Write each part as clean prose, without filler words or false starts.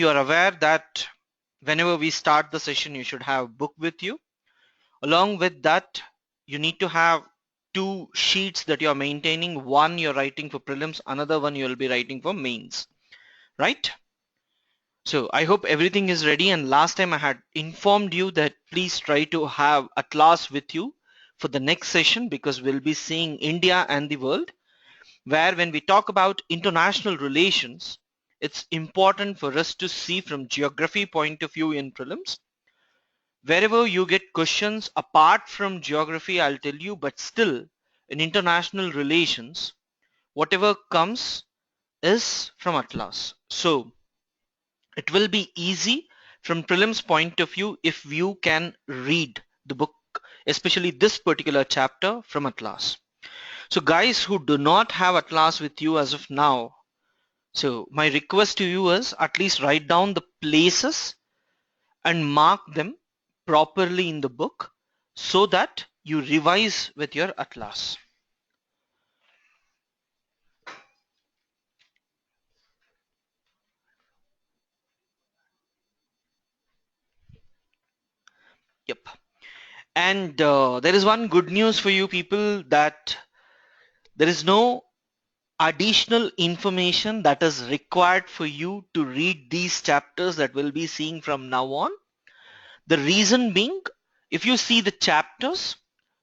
You are aware that whenever we start the session, you should have a book with you. Along with that, you need to have two sheets that you're maintaining. One you're writing for prelims, another one you'll be writing for mains, right? So I hope everything is ready, and last time I had informed you that please try to have Atlas with you for the next session, because we'll be seeing India and the world, where when we talk about international relations, it's important for us to see from geography point of view in prelims. Wherever you get questions apart from geography, I'll tell you, but still in international relations, whatever comes is from Atlas. So it will be easy from prelims point of view if you can read the book, especially this particular chapter from Atlas. So guys who do not have Atlas with you as of now, so my request to you is at least write down the places and mark them properly in the book so that you revise with your Atlas. Yep. And there is one good news for you people, that there is no additional information that is required for you to read these chapters that we'll be seeing from now on. The reason being, if you see the chapters,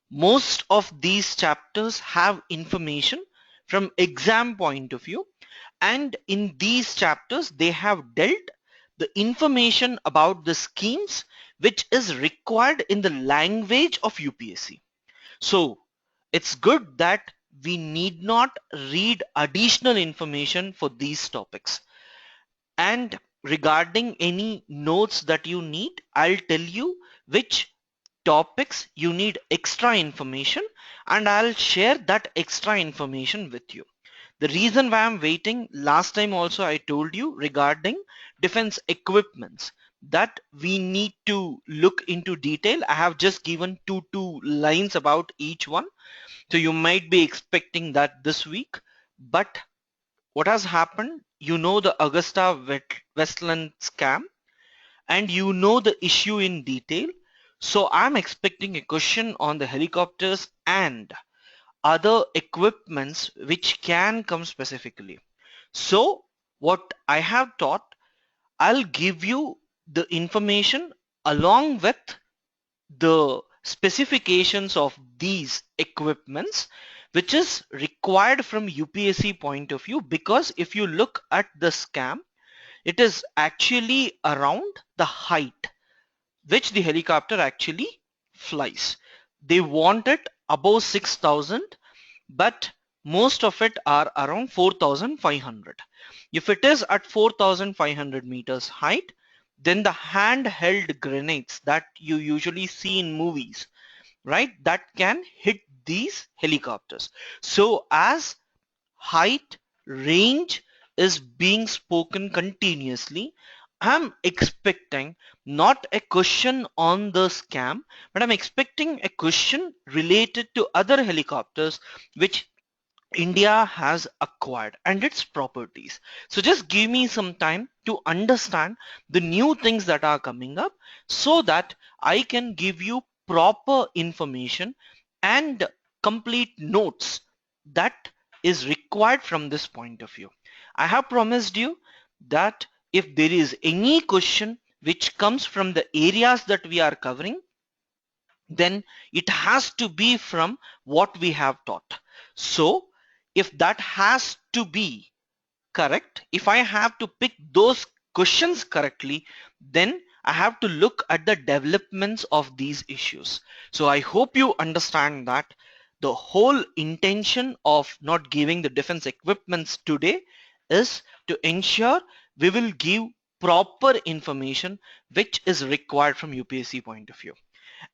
most of these chapters have information from exam point of view, and in these chapters they have dealt the information about the schemes which is required in the language of UPSC. So it's good that we need not read additional information for these topics. And regarding any notes that you need, I'll tell you which topics you need extra information, and I'll share that extra information with you. The reason why I'm waiting, last time also I told you regarding defense equipments that we need to look into detail. I have just given two lines about each one. So you might be expecting that this week, but what has happened, you know the Augusta Westland scam, and you know the issue in detail. So I'm expecting a question on the helicopters and other equipments which can come specifically. So what I have taught, I'll give you the information along with the specifications of these equipments which is required from UPSC point of view, because if you look at the scam, it is actually around the height which the helicopter actually flies. They want it above 6,000, but most of it are around 4,500. If it is at 4,500 meters height, then the handheld grenades that you usually see in movies, right, that can hit these helicopters. So as height range is being spoken continuously, I'm expecting not a question on the scam, but I'm expecting a question related to other helicopters which India has acquired and its properties. So just give me some time to understand the new things that are coming up so that I can give you proper information and complete notes that is required from this point of view. I have promised you that if there is any question which comes from the areas that we are covering, then it has to be from what we have taught. So if that has to be correct, if I have to pick those questions correctly, then I have to look at the developments of these issues. So I hope you understand that the whole intention of not giving the defense equipments today is to ensure we will give proper information which is required from UPSC point of view.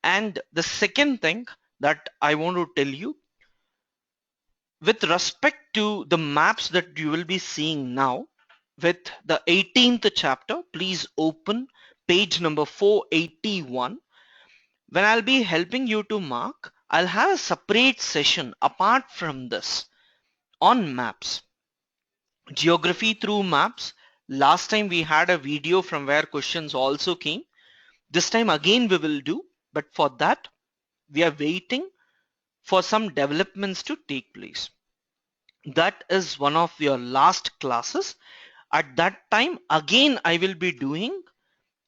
And the second thing that I want to tell you, with respect to the maps that you will be seeing now, with the 18th chapter, please open page number 481. When I'll be helping you to mark, I'll have a separate session apart from this on maps, geography through maps, Last time we had a video from where questions also came. This time again we will do, but for that we are waiting for some developments to take place. That is one of your last classes. At that time again I will be doing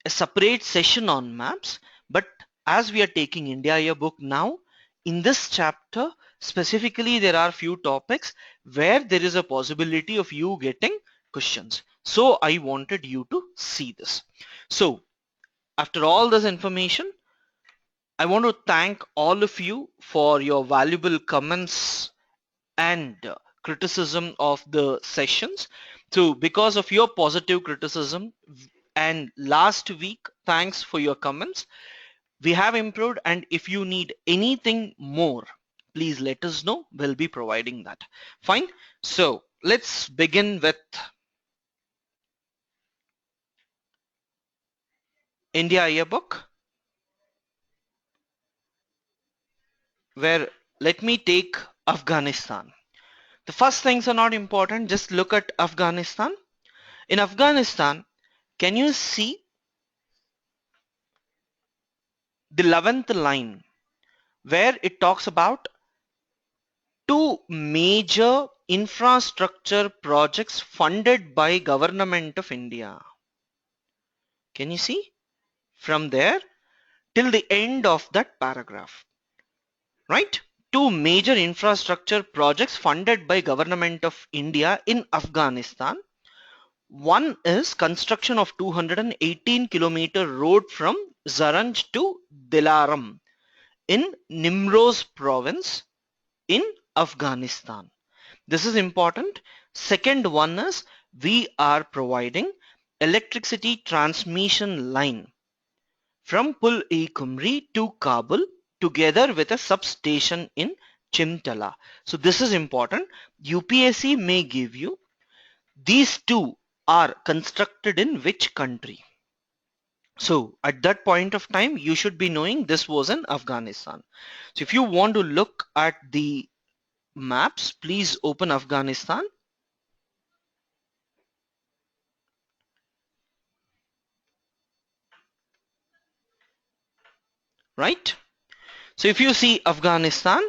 a separate session on maps, but as we are taking India Yearbook now, in this chapter specifically there are few topics where there is a possibility of you getting questions. So I wanted you to see this. So after all this information, I want to thank all of you for your valuable comments and criticism of the sessions. So because of your positive criticism and last week, thanks for your comments, we have improved, and if you need anything more, please let us know. We'll be providing that. Fine. So let's begin with India Yearbook, where let me take Afghanistan. The first things are not important. Just look at Afghanistan. In Afghanistan, can you see the 11th line where it talks about two major infrastructure projects funded by Government of India? Can you see from there till the end of that paragraph, right? Two major infrastructure projects funded by Government of India in Afghanistan. One is construction of 218-kilometer road from Zaranj to Dilaram in Nimroz province in Afghanistan. This is important. Second one is we are providing electricity transmission line from Pul-e-Khumri to Kabul together with a substation in Chimtala. So this is important. UPSC may give you these two are constructed in which country. So at that point of time, you should be knowing this was in Afghanistan. So if you want to look at the maps, please open Afghanistan. Right? So if you see Afghanistan,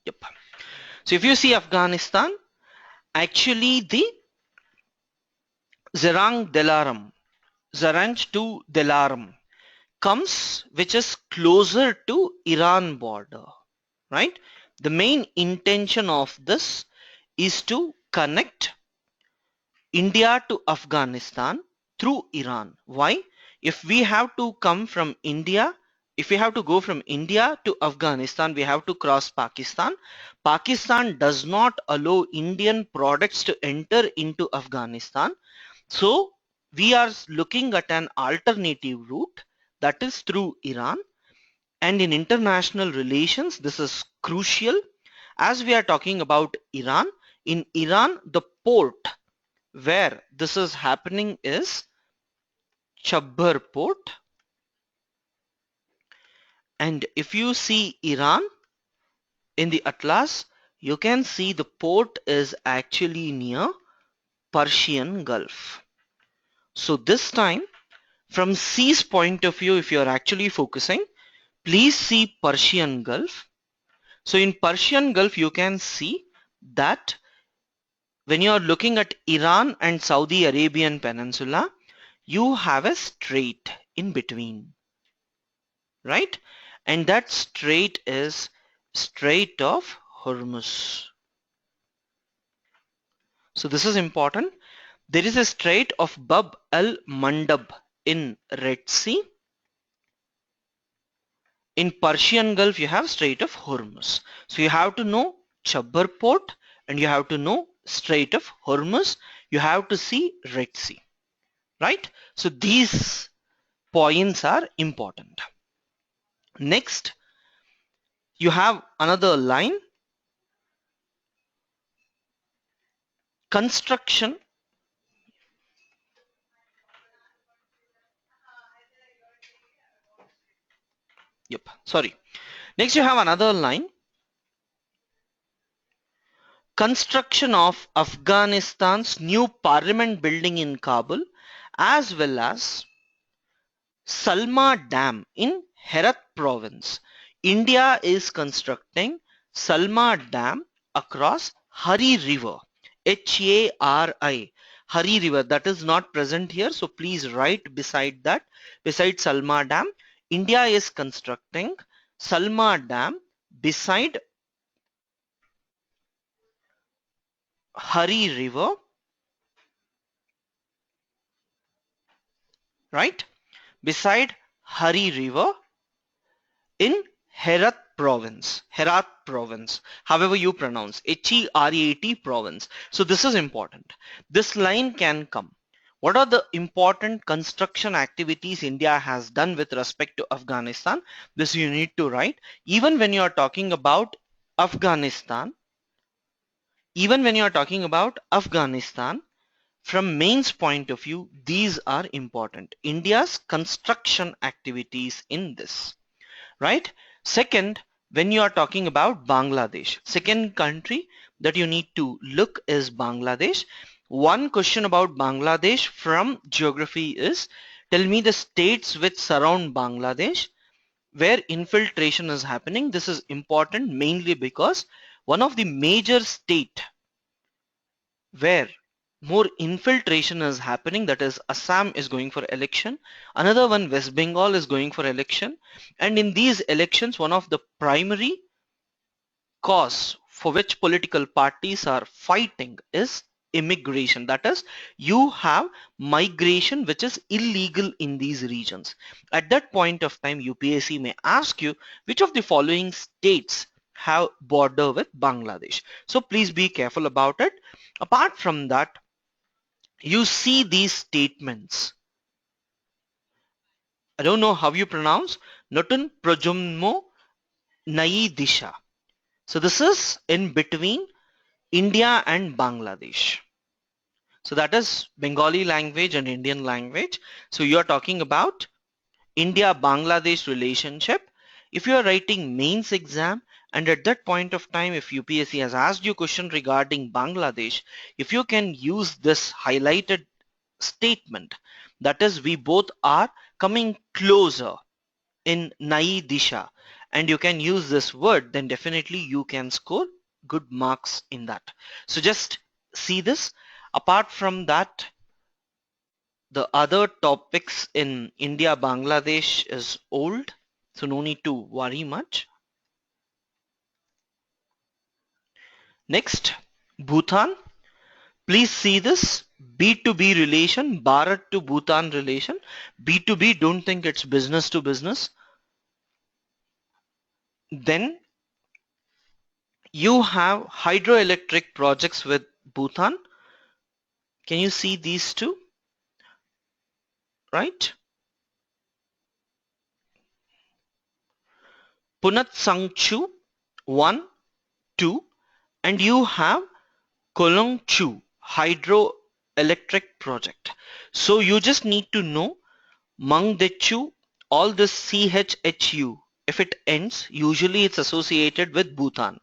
yep. So if you see Afghanistan, actually the Zarang Delaram, Zaranj to Delaram comes which is closer to Iran border, right? The main intention of this is to connect India to Afghanistan through Iran. Why? If we have to come from India, if we have to go from India to Afghanistan, we have to cross Pakistan. Pakistan does not allow Indian products to enter into Afghanistan. So we are looking at an alternative route, that is through Iran. And in international relations, this is crucial. As we are talking about Iran, in Iran, the port where this is happening is Chabbar port. And if you see Iran in the atlas, you can see the port is actually near Persian Gulf. So this time, from sea's point of view, if you are actually focusing, please see Persian Gulf. So in Persian Gulf, you can see that when you are looking at Iran and Saudi Arabian Peninsula, you have a strait in between, right? And that strait is Strait of Hormuz. So this is important. There is a Strait of Bab al-Mandab in Red Sea. In Persian Gulf, you have Strait of Hormuz. So you have to know Chabbar port and you have to know Strait of Hormuz. You have to see Red Sea, right? So these points are important. Next, you have another line, construction. Yep, sorry. Next you have another line. Construction of Afghanistan's new parliament building in Kabul, as well as Salma Dam in Herat province. India is constructing Salma Dam across Hari River. Hari. Hari River, that is not present here, so please write beside that. Beside Salma Dam, India is constructing Salma Dam beside Hari River, right? Beside Hari River in Herat province, however you pronounce, Herat province. So this is important. This line can come. What are the important construction activities India has done with respect to Afghanistan? This you need to write. Even when you are talking about Afghanistan, from main's point of view, these are important. India's construction activities in this. Right? Second, when you are talking about Bangladesh, second country that you need to look is Bangladesh. One question about Bangladesh from geography is, tell me the states which surround Bangladesh where infiltration is happening. This is important mainly because one of the major state where more infiltration is happening, that is Assam is going for election, another one West Bengal is going for election, and in these elections one of the primary cause for which political parties are fighting is immigration. That is, you have migration which is illegal in these regions. At that point of time, UPSC may ask you which of the following states have border with Bangladesh. So please be careful about it. Apart from that, you see these statements. I don't know how you pronounce Notun Projummo Nai Disha. So this is in between India and Bangladesh. So that is Bengali language and Indian language. So you are talking about India-Bangladesh relationship. If you are writing mains exam and at that point of time, if UPSC has asked you a question regarding Bangladesh, if you can use this highlighted statement, that is, we both are coming closer in Nai Disha, and you can use this word, then definitely you can score good marks in that. So just see this. Apart from that, the other topics in India, Bangladesh is old, so no need to worry much. Next, Bhutan. Please see this B2B relation, Bharat to Bhutan relation. B2B, don't think it's business to business. Then you have hydroelectric projects with Bhutan. Can you see these two? Right? Punat Sangchu 1, 2, and you have Kolongchu hydroelectric project. So you just need to know Mangdechu, all this CHHU, if it ends, usually it's associated with Bhutan.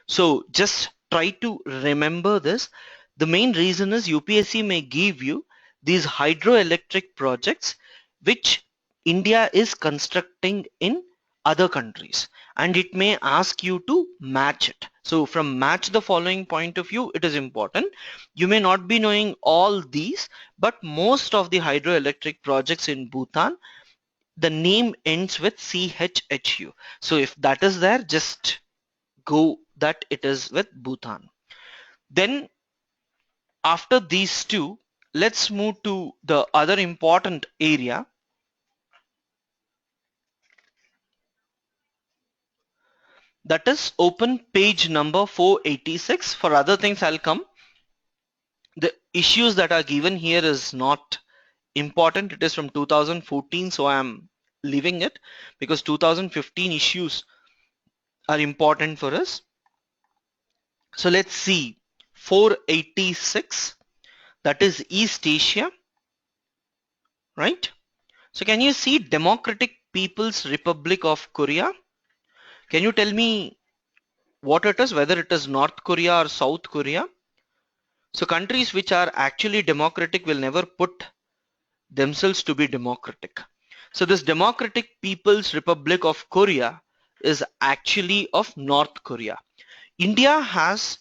So just try to remember this. The main reason is UPSC may give you these hydroelectric projects which India is constructing in other countries, and it may ask you to match it. So from match the following point of view, it is important. You may not be knowing all these, but most of the hydroelectric projects in Bhutan, the name ends with CHHU. So if that is there, just go that it is with Bhutan. Then after these two, let's move to the other important area, that is open page number 486. For other things I'll come. The issues that are given here is not important. It is from 2014, so I'm leaving it because 2015 issues are important for us. So let's see 486, that is East Asia, right? So can you see Democratic People's Republic of Korea? Can you tell me what it is, whether it is North Korea or South Korea? So countries which are actually democratic will never put themselves to be democratic. So this Democratic People's Republic of Korea is actually of North Korea. India has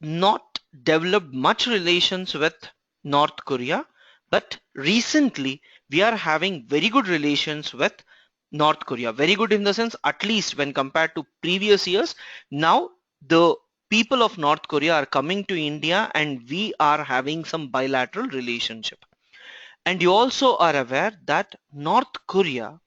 not developed much relations with North Korea, but recently we are having very good relations with North Korea. Very good in the sense, at least when compared to previous years, now the people of North Korea are coming to India and we are having some bilateral relationship. And you also are aware that North Korea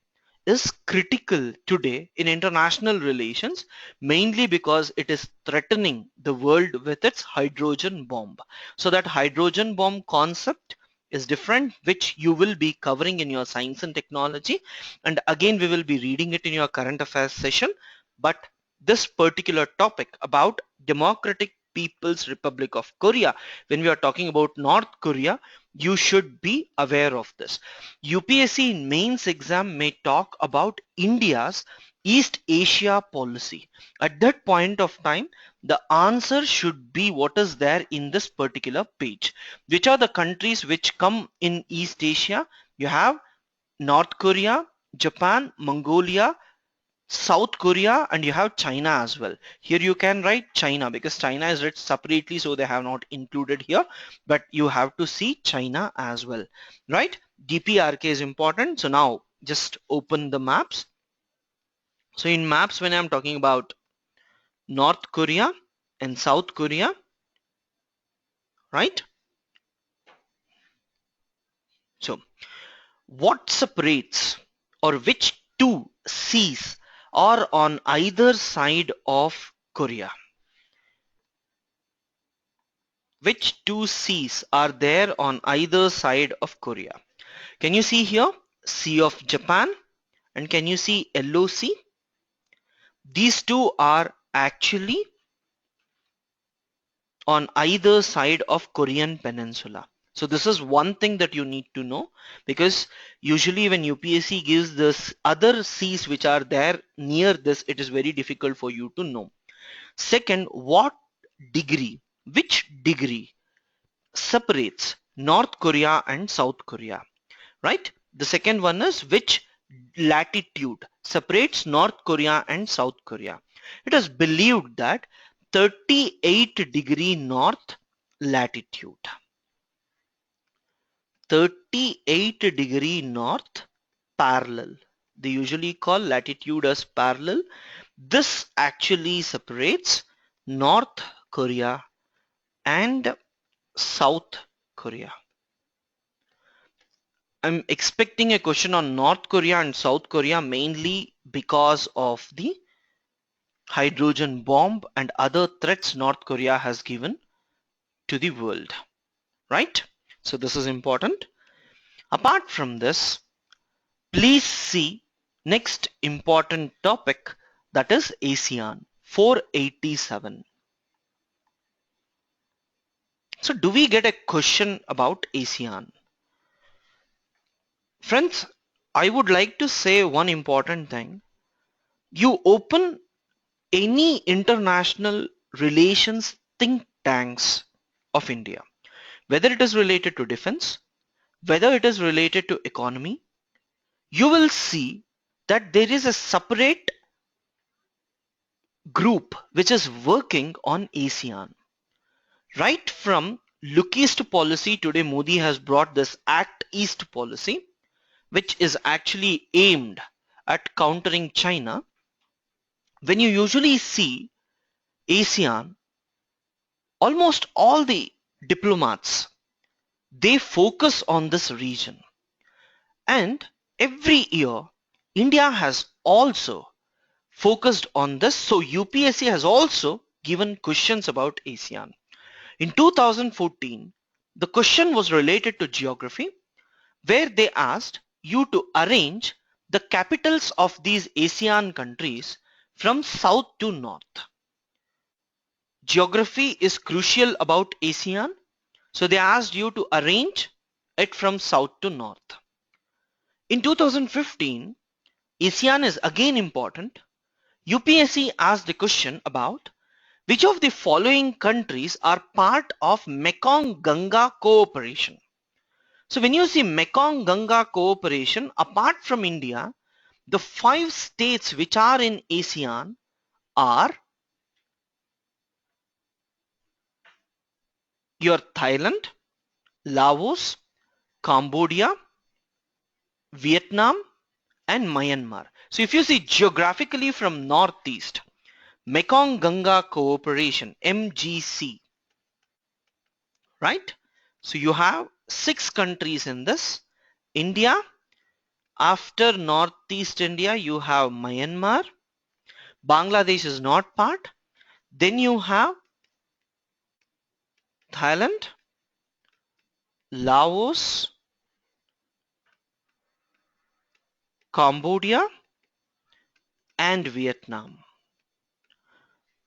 is critical today in international relations, mainly because it is threatening the world with its hydrogen bomb. So that hydrogen bomb concept is different, which you will be covering in your science and technology. And again, we will be reading it in your current affairs session. But this particular topic about Democratic People's Republic of Korea, when we are talking about North Korea, you should be aware of this. UPSC in mains exam may talk about India's East Asia policy. At that point of time, the answer should be what is there in this particular page. Which are the countries which come in East Asia? You have North Korea, Japan, Mongolia, South Korea, and you have China as well. Here you can write China because China is written separately, so they have not included here, but you have to see China as well, right? DPRK is important. So now just open the maps. So in maps, when I'm talking about North Korea and South Korea, right? So what separates, or which two seas are on either side of Korea? Which two seas are there on either side of Korea? Can you see here Sea of Japan, and can you see Yellow Sea? These two are actually on either side of Korean Peninsula. So this is one thing that you need to know, because usually when UPSC gives this other seas which are there near this, it is very difficult for you to know. Second, which degree separates North Korea and South Korea, right? The second one is which latitude separates North Korea and South Korea. It is believed that 38° north latitude, 38° north parallel. They usually call latitude as parallel. This actually separates North Korea and South Korea. I'm expecting a question on North Korea and South Korea mainly because of the hydrogen bomb and other threats North Korea has given to the world, right? So this is important. Apart from this, please see next important topic, that is ASEAN 487. So do we get a question about ASEAN? Friends, I would like to say one important thing. You open any international relations think tanks of India, whether it is related to defense, whether it is related to economy, you will see that there is a separate group which is working on ASEAN. Right from Look East policy, today Modi has brought this Act East policy, which is actually aimed at countering China. When you usually see ASEAN, almost all the diplomats, they focus on this region. And every year, India has also focused on this. So UPSC has also given questions about ASEAN. In 2014, the question was related to geography, where they asked you to arrange the capitals of these ASEAN countries from south to north. Geography is crucial about ASEAN, so they asked you to arrange it from south to north. In 2015, ASEAN is again important. UPSC asked the question about which of the following countries are part of Mekong-Ganga cooperation. So when you see Mekong-Ganga cooperation, apart from India, the 5 states which are in ASEAN are your Thailand, Laos, Cambodia, Vietnam, and Myanmar. So if you see geographically from northeast, Mekong-Ganga cooperation, MGC, right? So you have 6 countries in this. India, after northeast India, you have Myanmar. Bangladesh is not part. Then you have Thailand, Laos, Cambodia, and Vietnam.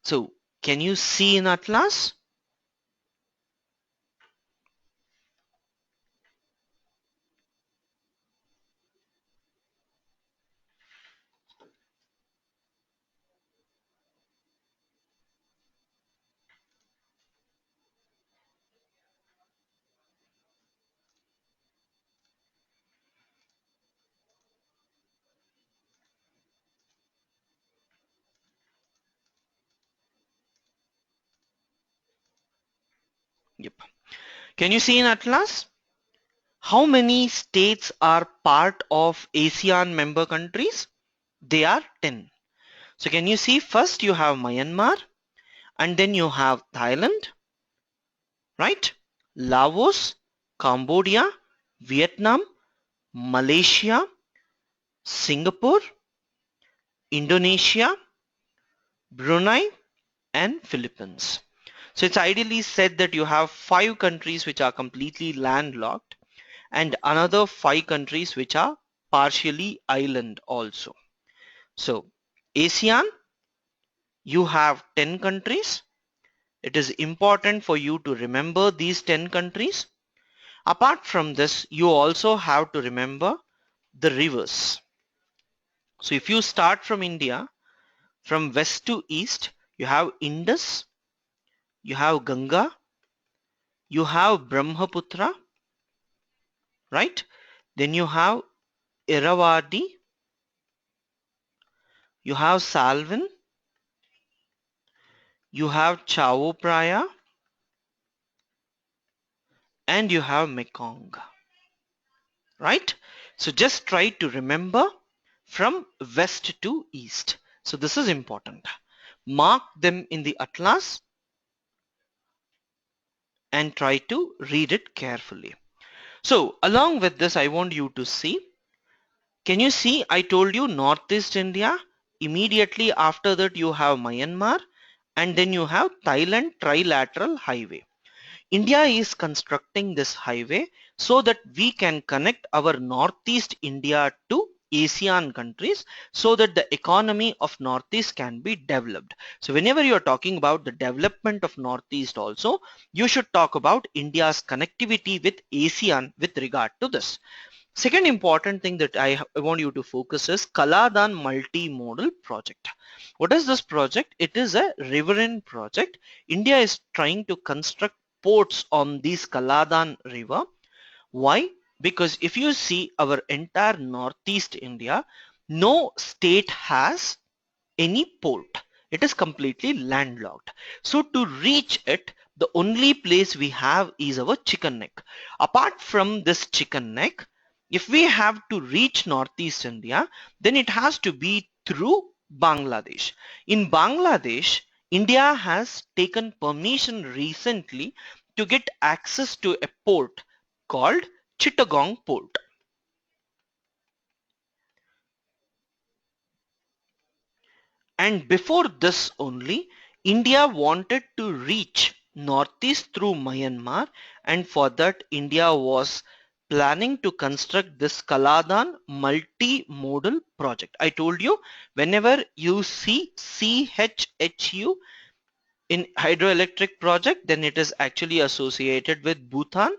So can you see in Atlas? Yep. Can you see in Atlas? How many states are part of ASEAN member countries? They are 10. So can you see first you have Myanmar and then you have Thailand, right? Laos, Cambodia, Vietnam, Malaysia, Singapore, Indonesia, Brunei, and Philippines. So it's ideally said that you have 5 countries which are completely landlocked and another 5 countries which are partially island also. So ASEAN, you have 10 countries. It is important for you to remember these 10 countries. Apart from this, you also have to remember the rivers. So if you start from India, from west to east, you have Indus, you have Ganga, you have Brahmaputra, right? Then you have Irrawaddy, you have Salween, you have Chao Phraya, and you have Mekong, right? So just try to remember from west to east. So this is important. Mark them in the atlas and try to read it carefully. So along with this, I want you to see, can you see I told you Northeast India, immediately after that you have Myanmar and then you have Thailand trilateral highway. India is constructing this highway so that we can connect our Northeast India to ASEAN countries so that the economy of Northeast can be developed. So whenever you are talking about the development of Northeast also, you should talk about India's connectivity with ASEAN with regard to this. Second important thing that I want you to focus is Kaladan multimodal project. What is this project? It is a riverine project. India is trying to construct ports on this Kaladan river. Why? Because if you see our entire Northeast India, no state has any port. It is completely landlocked. So to reach it, the only place we have is our chicken neck. Apart from this chicken neck, if we have to reach Northeast India, then it has to be through Bangladesh. In Bangladesh, India has taken permission recently to get access to a port called Chittagong Port. And before this only, India wanted to reach northeast through Myanmar, and for that India was planning to construct this Kaladan multimodal project. I told you whenever you see CHHU in hydroelectric project, then it is actually associated with Bhutan.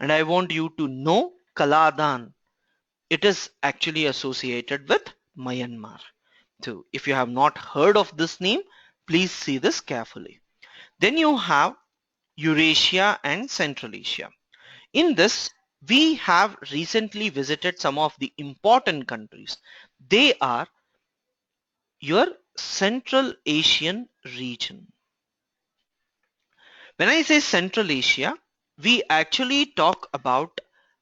And I want you to know Kaladan. It is actually associated with Myanmar. So if you have not heard of this name, please see this carefully. Then you have Eurasia and Central Asia. In this, we have recently visited some of the important countries. They are your Central Asian region. When I say Central Asia, we actually talk about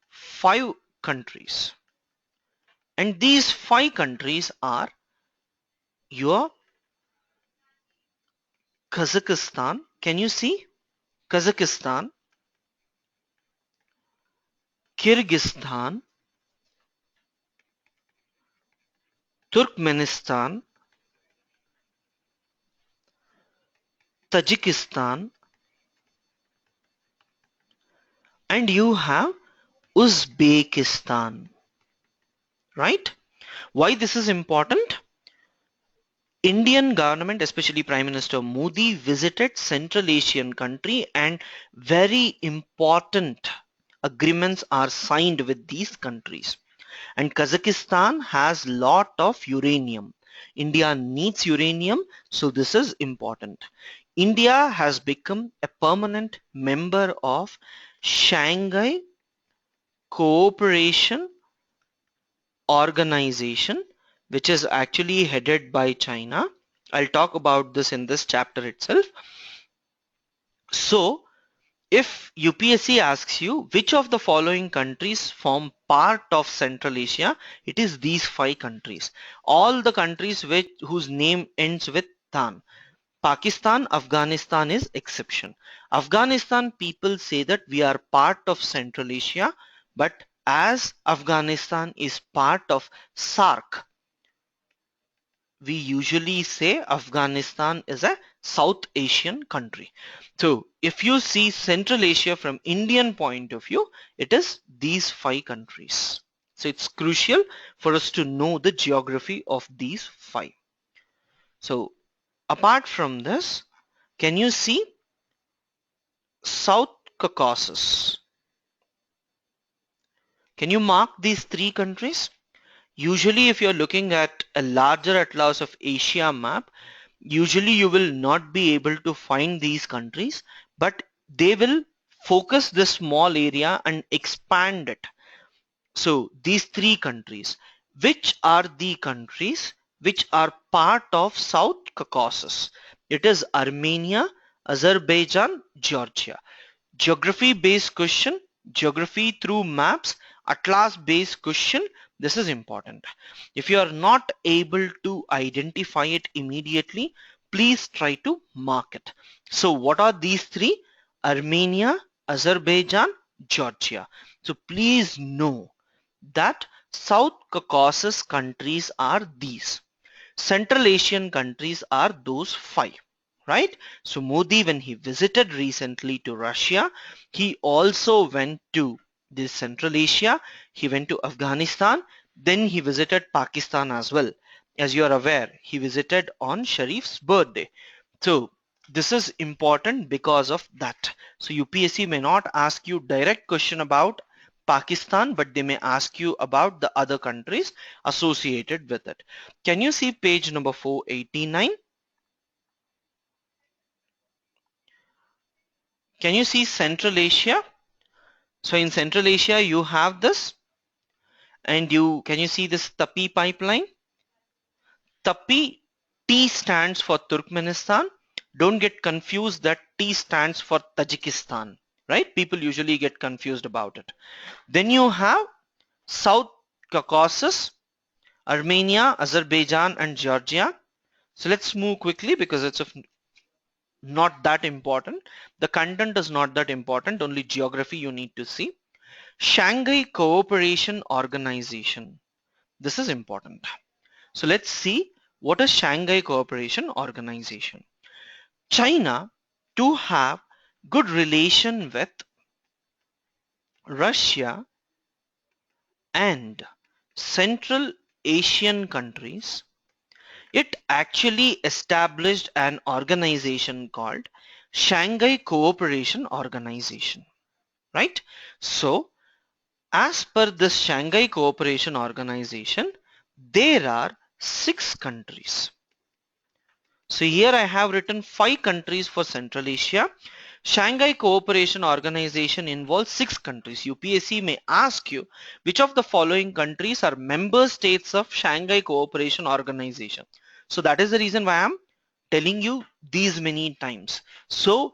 5 countries. And these 5 countries are your Kazakhstan. Can you see? Kazakhstan, Kyrgyzstan, Turkmenistan, Tajikistan, and you have Uzbekistan, right? Why this is important? Indian government, especially Prime Minister Modi, visited Central Asian country and very important agreements are signed with these countries. And Kazakhstan has lot of uranium. India needs uranium, so this is important. India has become a permanent member of Shanghai Cooperation Organization, which is actually headed by China. I'll talk about this in this chapter itself. So, if UPSC asks you which of the following countries form part of Central Asia, it is these 5 countries. All the countries whose name ends with Tan. Pakistan, Afghanistan is exception. Afghanistan people say that we are part of Central Asia, but as Afghanistan is part of SAARC, we usually say Afghanistan is a South Asian country. So if you see Central Asia from Indian point of view, it is these 5 countries. So it's crucial for us to know the geography of these 5. So apart from this, can you see South Caucasus? Can you mark these 3 countries? Usually if you're looking at a larger atlas of Asia map, usually you will not be able to find these countries, but they will focus this small area and expand it. So these 3 countries, which are the countries which are part of South Caucasus? It is Armenia, Azerbaijan, Georgia. Geography based question, geography through maps, atlas based question. This is important. If you are not able to identify it immediately, please try to mark it. So what are these 3? Armenia, Azerbaijan, Georgia. So please know that South Caucasus countries are these. Central Asian countries are those 5. Right? So Modi, when he visited recently to Russia, he also went to this Central Asia, he went to Afghanistan, then he visited Pakistan as well. As you are aware, he visited on Sharif's birthday. So this is important because of that. So UPSC may not ask you direct question about Pakistan, but they may ask you about the other countries associated with it. Can you see page number 489? Can you see Central Asia? So in Central Asia, you have this, and can you see this Tapi pipeline? Tapi, T stands for Turkmenistan. Don't get confused that T stands for Tajikistan, right? People usually get confused about it. Then you have South Caucasus, Armenia, Azerbaijan, and Georgia. So let's move quickly because it's not that important. The content is not that important, only geography you need to see. Shanghai Cooperation Organization. This is important. So let's see what is Shanghai Cooperation Organization. China to have good relation with Russia and Central Asian countries, it actually established an organization called Shanghai Cooperation Organization, right? So as per this Shanghai Cooperation Organization, there are 6 countries. So here I have written 5 countries for Central Asia. Shanghai Cooperation Organization involves 6 countries. UPSC may ask you which of the following countries are member states of Shanghai Cooperation Organization. So that is the reason why I am telling you these many times. So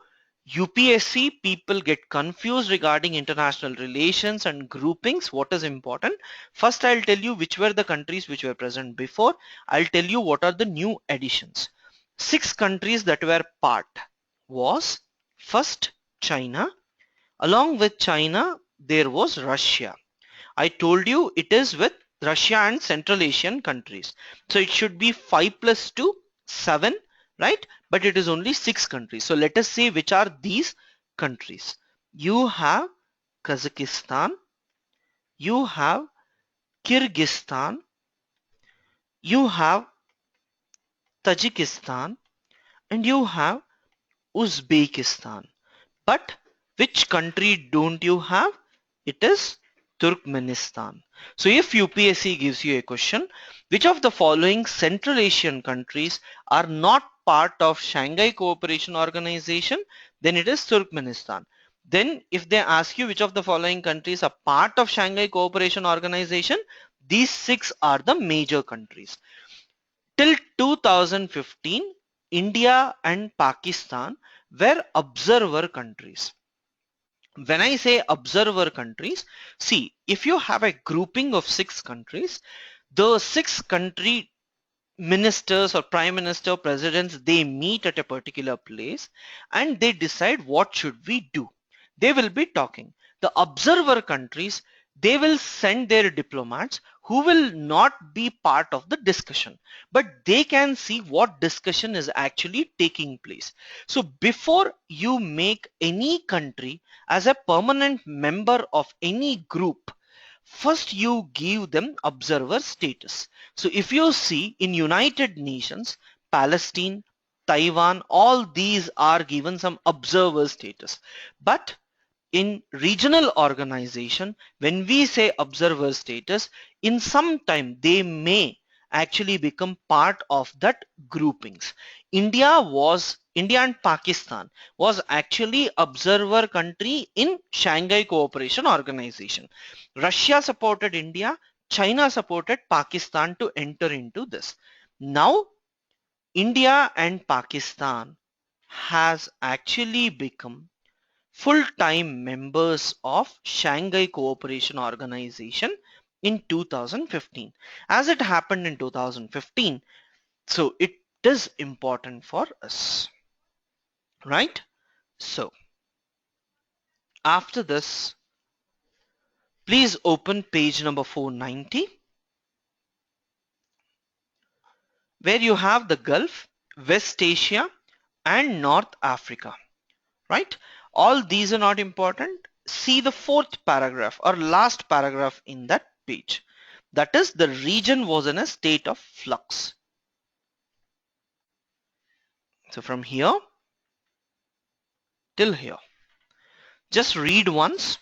UPSC people get confused regarding international relations and groupings. What is important? First I'll tell you which were the countries which were present before. I'll tell you what are the new additions. 6 countries that were part was first China. Along with China, there was Russia. I told you it is with Russia and Central Asian countries. So it should be 5 plus 2, 7, right? But it is only 6 countries. So let us see which are these countries. You have Kazakhstan, you have Kyrgyzstan, you have Tajikistan, and you have Uzbekistan. But which country don't you have? It is Turkmenistan. So if UPSC gives you a question, which of the following Central Asian countries are not part of Shanghai Cooperation Organization, then it is Turkmenistan. Then if they ask you which of the following countries are part of Shanghai Cooperation Organization, these 6 are the major countries. Till 2015, India and Pakistan were observer countries. When I say observer countries, see, if you have a grouping of 6 countries, the 6 country ministers or prime minister presidents, they meet at a particular place and they decide what should we do. They will be talking. The observer countries, they will send their diplomats who will not be part of the discussion, but they can see what discussion is actually taking place. So before you make any country as a permanent member of any group, first you give them observer status. So if you see in United Nations, Palestine, Taiwan, all these are given some observer status. But in regional organization, when we say observer status, in some time they may actually become part of that groupings. India and Pakistan was actually observer country in Shanghai Cooperation Organization. Russia supported India, China supported Pakistan to enter into this. Now India and Pakistan has actually become full-time members of Shanghai Cooperation Organization in 2015. As it happened in 2015, so it is important for us, right? So after this, please open page number 490, where you have the Gulf, West Asia, and North Africa, right? All these are not important. See the 4th paragraph or last paragraph in that page. That is, the region was in a state of flux. So from here till here, just read once,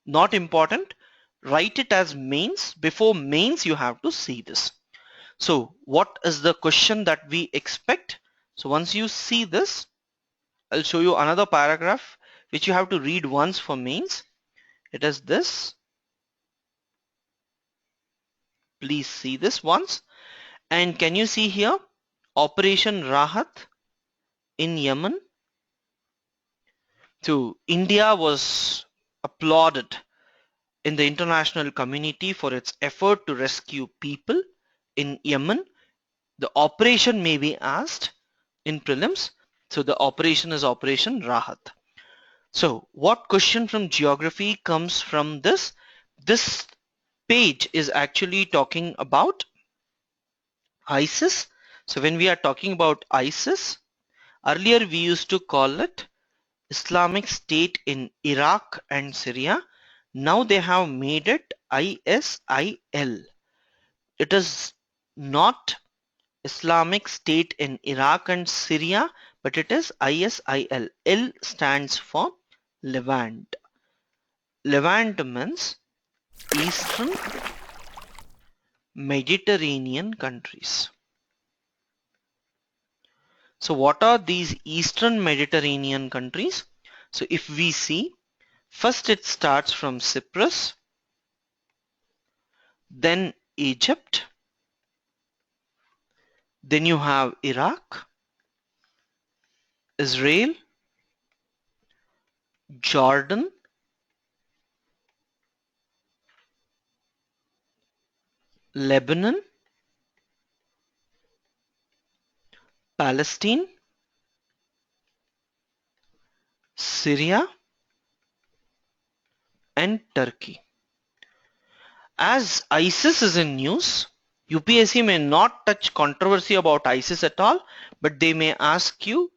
not important. Write it as mains. Before mains, you have to see this. So what is the question that we expect? So once you see this, I'll show you another paragraph which you have to read once for mains. It is this. Please see this once. And can you see here Operation Rahat in Yemen? So India was applauded in the international community for its effort to rescue people in Yemen. The operation may be asked in prelims. So the operation is Operation Rahat. So what question from geography comes from this? This page is actually talking about ISIS. So when we are talking about ISIS, earlier we used to call it Islamic State in Iraq and Syria. Now they have made it ISIL. It is not Islamic State in Iraq and Syria, but it is ISIL. L stands for Levant. Levant means Eastern Mediterranean countries. So what are these Eastern Mediterranean countries? So if we see, first it starts from Cyprus, then Egypt, then you have Iraq, Israel, Jordan, Lebanon, Palestine, Syria, and Turkey. As ISIS is in news, UPSC may not touch controversy about ISIS at all, but they may ask you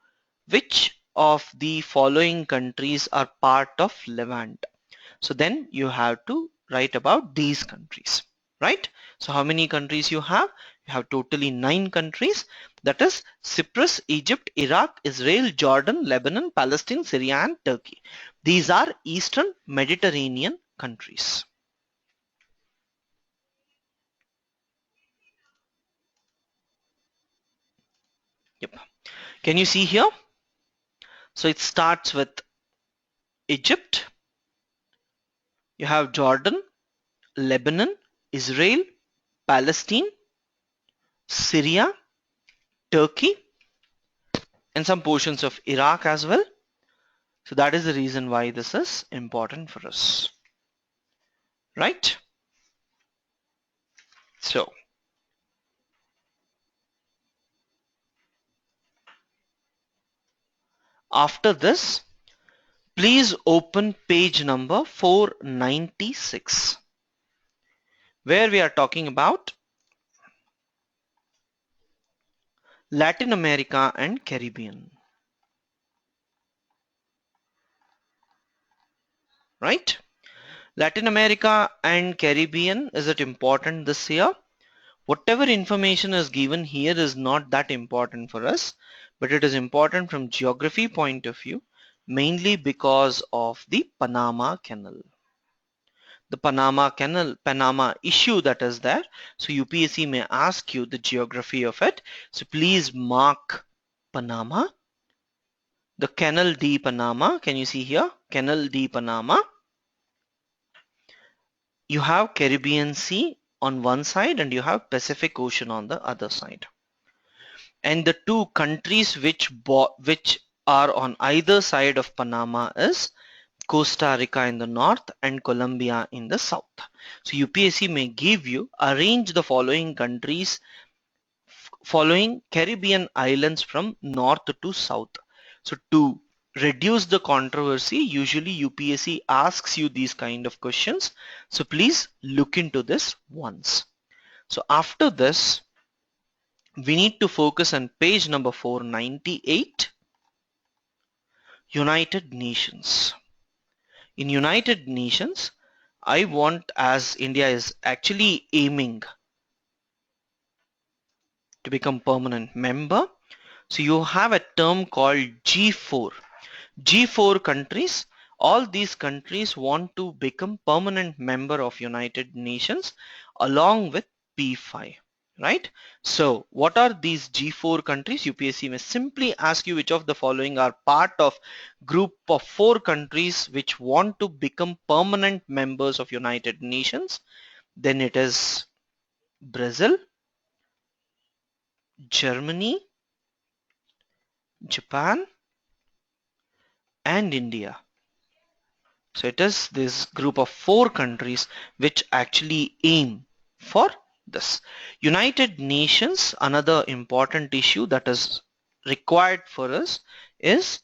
which of the following countries are part of Levant. So then you have to write about these countries, right? So how many countries you have? You have totally 9 countries. That is Cyprus, Egypt, Iraq, Israel, Jordan, Lebanon, Palestine, Syria, and Turkey. These are Eastern Mediterranean countries. Yep. Can you see here? So it starts with Egypt. You have Jordan, Lebanon, Israel, Palestine, Syria, Turkey, and some portions of Iraq as well. So that is the reason why this is important for us, right? So after this, please open page number 496, where we are talking about Latin America and Caribbean, right? Latin America and Caribbean, is it important this year? Whatever information is given here is not that important for us, but it is important from geography point of view, mainly because of the Panama Canal. The Panama issue that is there. So UPSC may ask you the geography of it. So please mark Panama. The Canal de Panama, can you see here? Canal de Panama. You have Caribbean Sea on one side and you have Pacific Ocean on the other side. And the two countries which are on either side of Panama is Costa Rica in the north and Colombia in the south. So UPSC may give you arrange the following countries following Caribbean islands from north to south. So to reduce the controversy, usually UPSC asks you these kind of questions. So please look into this once. So after this, we need to focus on page number 498, United Nations. In United Nations, I want, as India is actually aiming to become permanent member, so you have a term called G4. G4 countries, all these countries want to become permanent member of United Nations along with P5. Right? So what are these G4 countries? UPSC may simply ask you which of the following are part of group of 4 countries which want to become permanent members of United Nations. Then it is Brazil, Germany, Japan, and India. So it is this group of 4 countries which actually aim for this. United Nations, another important issue that is required for us is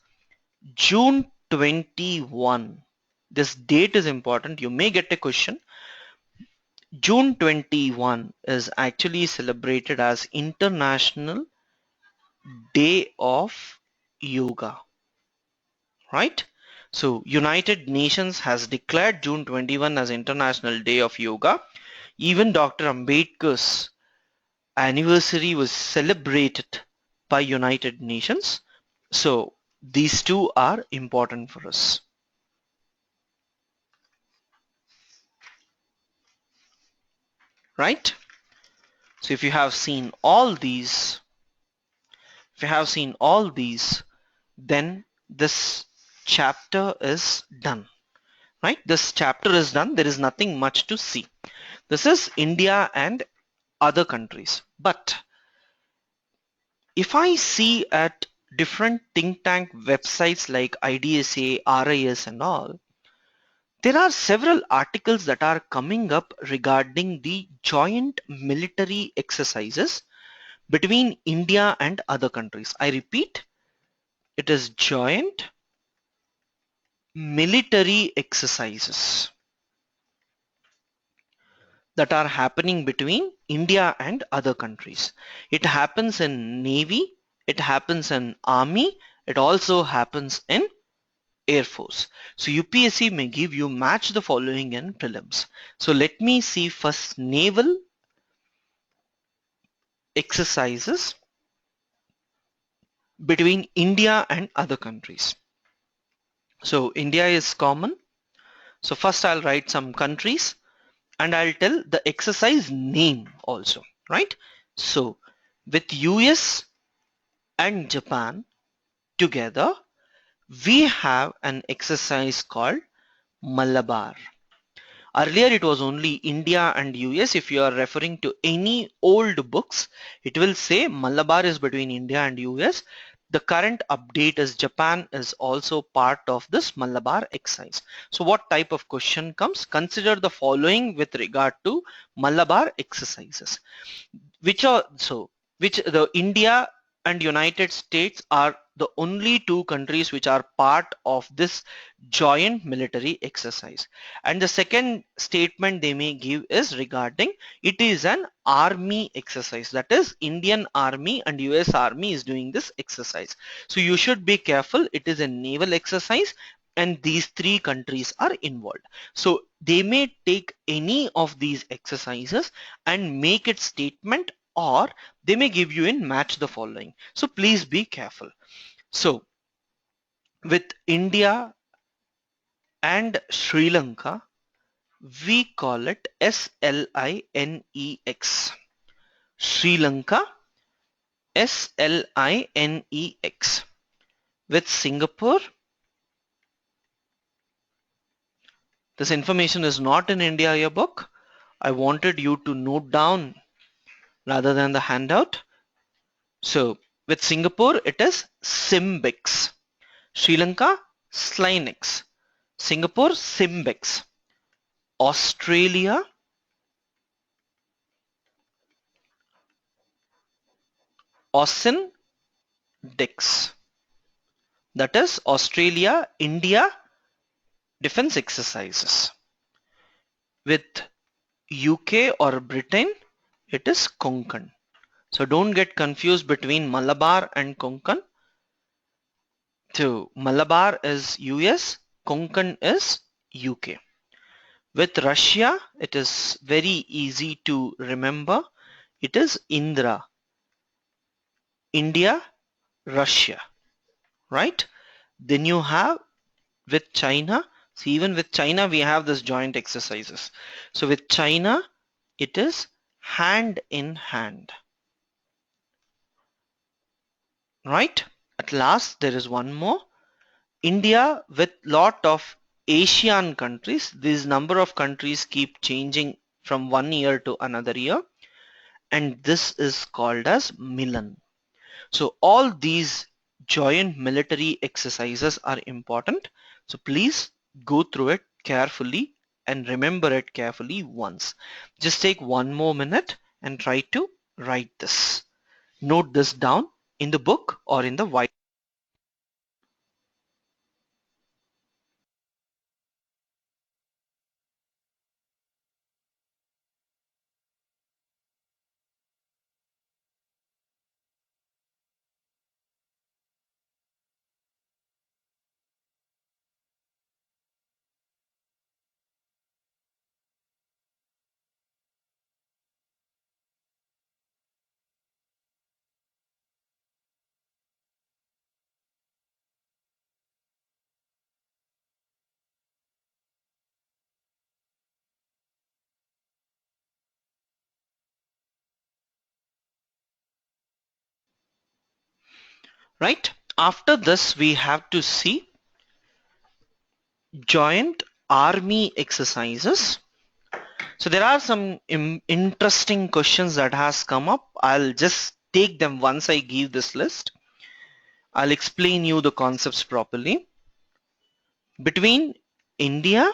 June 21. This date is important. You may get a question. June 21 is actually celebrated as International Day of Yoga, right? So United Nations has declared June 21 as International Day of Yoga. Even Dr. Ambedkar's anniversary was celebrated by United Nations. So these two are important for us. Right? So if you have seen all these, if you have seen all these, then this chapter is done, right? This chapter is done. There is nothing much to see. This is India and other countries. But if I see at different think tank websites like IDSA, RIS and all, there are several articles that are coming up regarding the joint military exercises between India and other countries. I repeat, it is joint military exercises that are happening between India and other countries. It happens in Navy, it happens in Army, it also happens in Air Force. So UPSC may give you match the following in prelims. So let me see first naval exercises between India and other countries. So India is common. So first I'll write some countries and I'll tell the exercise name also, right? So with US and Japan together, we have an exercise called Malabar. Earlier it was only India and US. If you are referring to any old books, it will say Malabar is between India and US. The current update is Japan is also part of this Malabar exercise. So what type of question comes? Consider the following with regard to Malabar exercises. Which the India and United States are the only two countries which are part of this joint military exercise. And the second statement they may give is regarding it is an army exercise, that is Indian Army and US Army is doing this exercise. So you should be careful, it is a naval exercise and these three countries are involved. So they may take any of these exercises and make it statement, or they may give you in match the following. So please be careful. So with India and Sri Lanka, we call it SLINEX. Sri Lanka, SLINEX. With Singapore, this information is not in India Yearbook. I wanted you to note down rather than the handout. So with Singapore, it is Symbix. Sri Lanka, Slinex. Singapore, Simbex. Australia, Ausin Dex. That is Australia, India defense exercises. With UK or Britain, it is Konkan. So don't get confused between Malabar and Konkan. So Malabar is US, Konkan is UK. With Russia, it is very easy to remember. It is Indra. India, Russia, right? Then you have with China. So even with China, we have this joint exercises. So with China, it is hand in hand, right? At last, there is one more. India with lot of Asian countries. This number of countries keep changing from one year to another year. And this is called as Milan. So all these joint military exercises are important. So please go through it carefully and remember it carefully once. Just take one more minute and try to write this. Note this down in the book or in the white. right? After this, we have to see joint army exercises. So there are some interesting questions that has come up. I'll just take them once I give this list. I'll explain you the concepts properly. Between India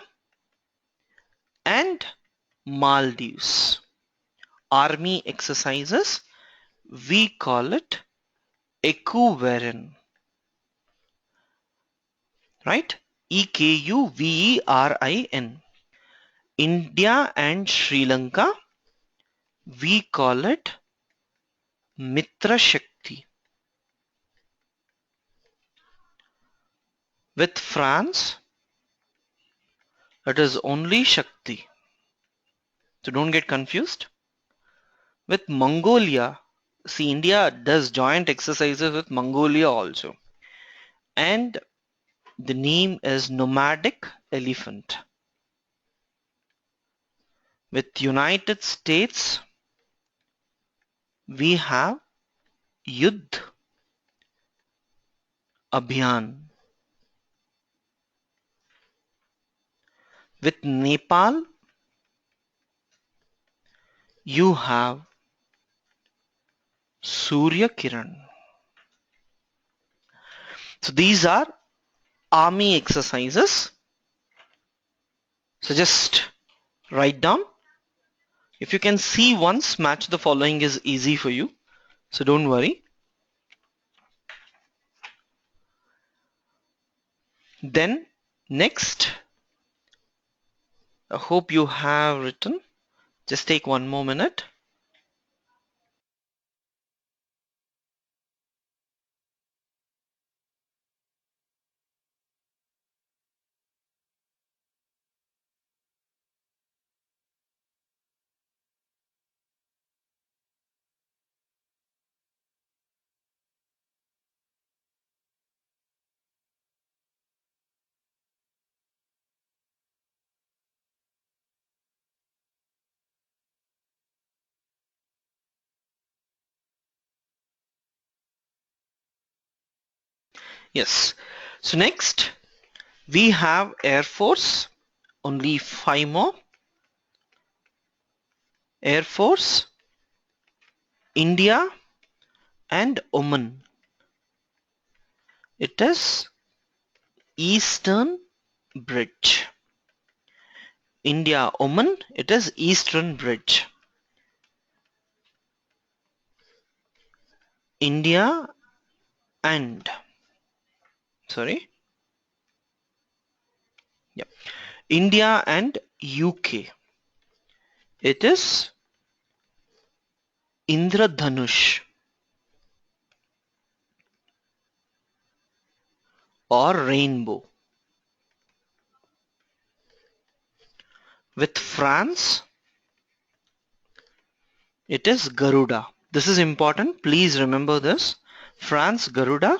and Maldives, army exercises, we call it Ekuverin, right? Ekuverin. India and Sri Lanka, we call it Mitra Shakti. With France, it is only Shakti. So don't get confused. With Mongolia, see, India does joint exercises with Mongolia also. And the name is Nomadic Elephant. With United States, we have Yudh Abhiyan. With Nepal, you have Surya Kiran. So these are army exercises. So just write down. If you can see once, match the following is easy for you. So don't worry. Then next, I hope you have written. Just take one more minute. Yes. So next, we have Air Force. Only 5 more. Air Force, India and Oman. It is Eastern Bridge. India, Oman, it is Eastern Bridge. India and, sorry, yeah, India and UK. It is Indradhanush or Rainbow. With France, it is Garuda. This is important. Please remember this. France, Garuda.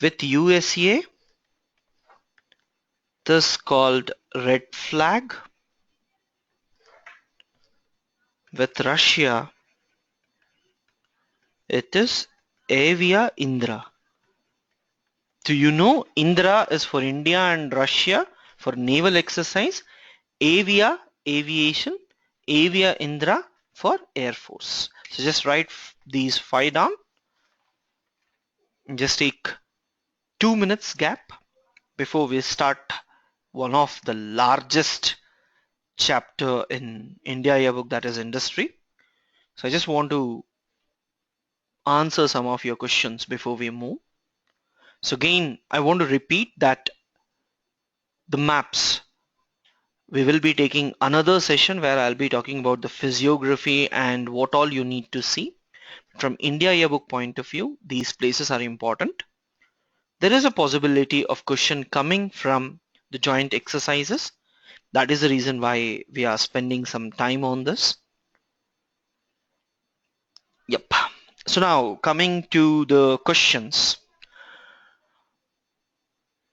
With USA, this called Red Flag. With Russia, it is Avia Indra. Do you know Indra is for India and Russia for naval exercise, Avia aviation, Avia Indra for Air Force. So just write these 5 down. Just take 2 minutes gap before we start one of the largest chapter in India Yearbook, that is industry. So I just want to answer some of your questions before we move. So again, I want to repeat that the maps, we will be taking another session where I'll be talking about the physiography and what all you need to see. From India Yearbook point of view, these places are important. There is a possibility of question coming from the joint exercises. That is the reason why we are spending some time on this. Yep. So now coming to the questions.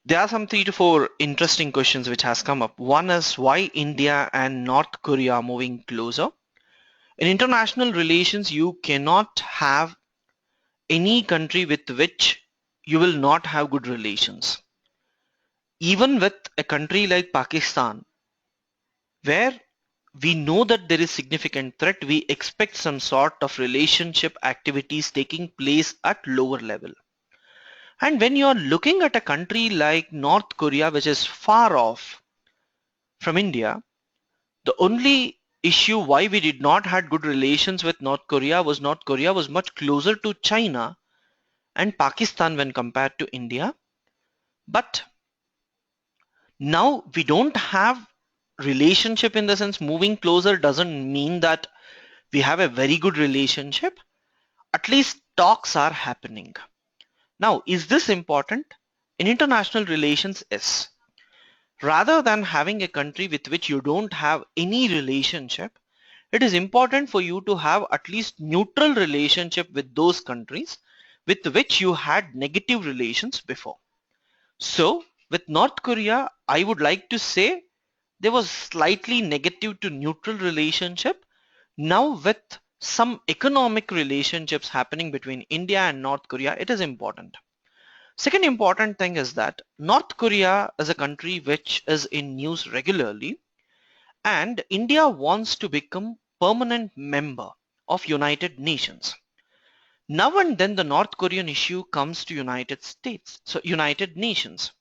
There are some 3 to 4 interesting questions which has come up. One is why India and North Korea are moving closer. In international relations, you cannot have any country with which you will not have good relations. Even with a country like Pakistan, where we know that there is significant threat, we expect some sort of relationship activities taking place at lower level. And when you are looking at a country like North Korea, which is far off from India, the only issue why we did not had good relations with North Korea was much closer to China and Pakistan when compared to India. But now we don't have relationship, in the sense moving closer doesn't mean that we have a very good relationship. At least talks are happening. Now, is this important? In international relations, yes. Rather than having a country with which you don't have any relationship, it is important for you to have at least neutral relationship with those countries with which you had negative relations before. So with North Korea, I would like to say there was slightly negative to neutral relationship. Now with some economic relationships happening between India and North Korea, it is important. Second important thing is that North Korea is a country which is in news regularly, and India wants to become permanent member of United Nations. Now and then the North Korean issue comes to United States, so United Nations.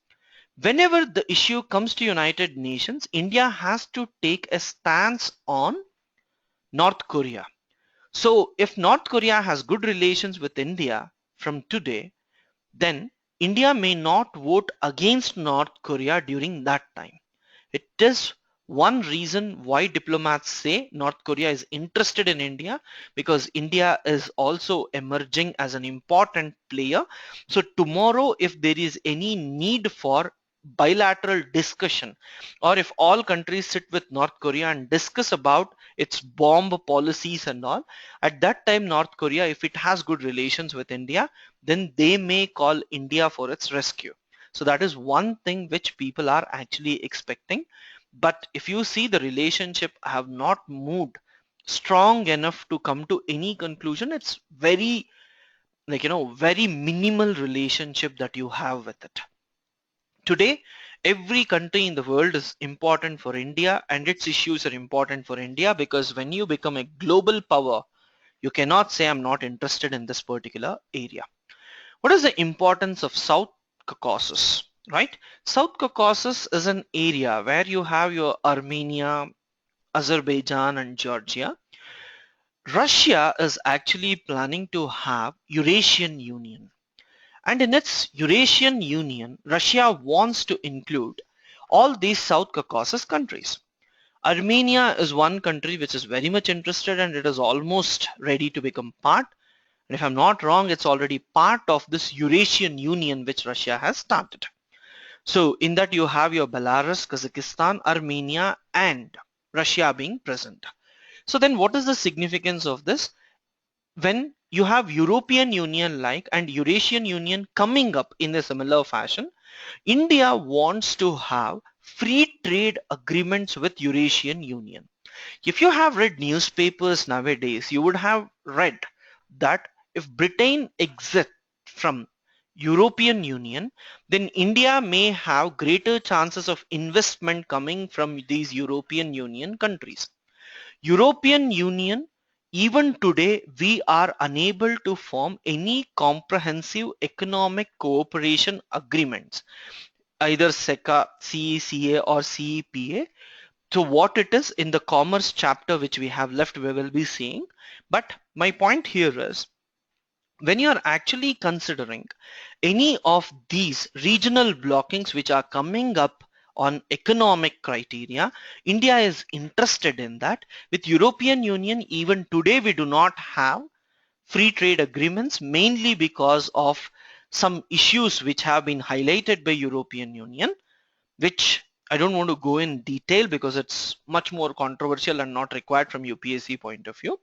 Whenever the issue comes to United Nations, India has to take a stance on North Korea. So if North Korea has good relations with India from today, then India may not vote against North Korea during that time. It is one reason why diplomats say North Korea is interested in India, because India is also emerging as an important player. So tomorrow, if there is any need for bilateral discussion, or if all countries sit with North Korea and discuss about its bomb policies and all, at that time North Korea, if it has good relations with India, then they may call India for its rescue. So that is one thing which people are actually expecting. But if you see, the relationship have not moved strong enough to come to any conclusion. It's very, very minimal relationship that you have with it. Today, every country in the world is important for India, and its issues are important for India, because when you become a global power, you cannot say I'm not interested in this particular area. What is the importance of South Caucasus, right? South Caucasus is an area where you have your Armenia, Azerbaijan and Georgia. Russia is actually planning to have Eurasian Union. And in its Eurasian Union, Russia wants to include all these South Caucasus countries. Armenia is one country which is very much interested, and it is almost ready to become part. And if I'm not wrong, it's already part of this Eurasian Union which Russia has started. So in that you have your Belarus, Kazakhstan, Armenia and Russia being present. So then what is the significance of this? When you have European Union like and Eurasian Union coming up in a similar fashion, India wants to have free trade agreements with Eurasian Union. If you have read newspapers nowadays, you would have read that if Britain exits from European Union, then India may have greater chances of investment coming from these European Union countries. European Union, even today, we are unable to form any comprehensive economic cooperation agreements, either CECA, CECA or CEPA. So what it is in the commerce chapter which we have left, we will be seeing. But my point here is, when you are actually considering any of these regional blockings which are coming up on economic criteria, India is interested in that. With European Union, even today we do not have free trade agreements, mainly because of some issues which have been highlighted by European Union, which I don't want to go in detail because it's much more controversial and not required from UPSC point of view.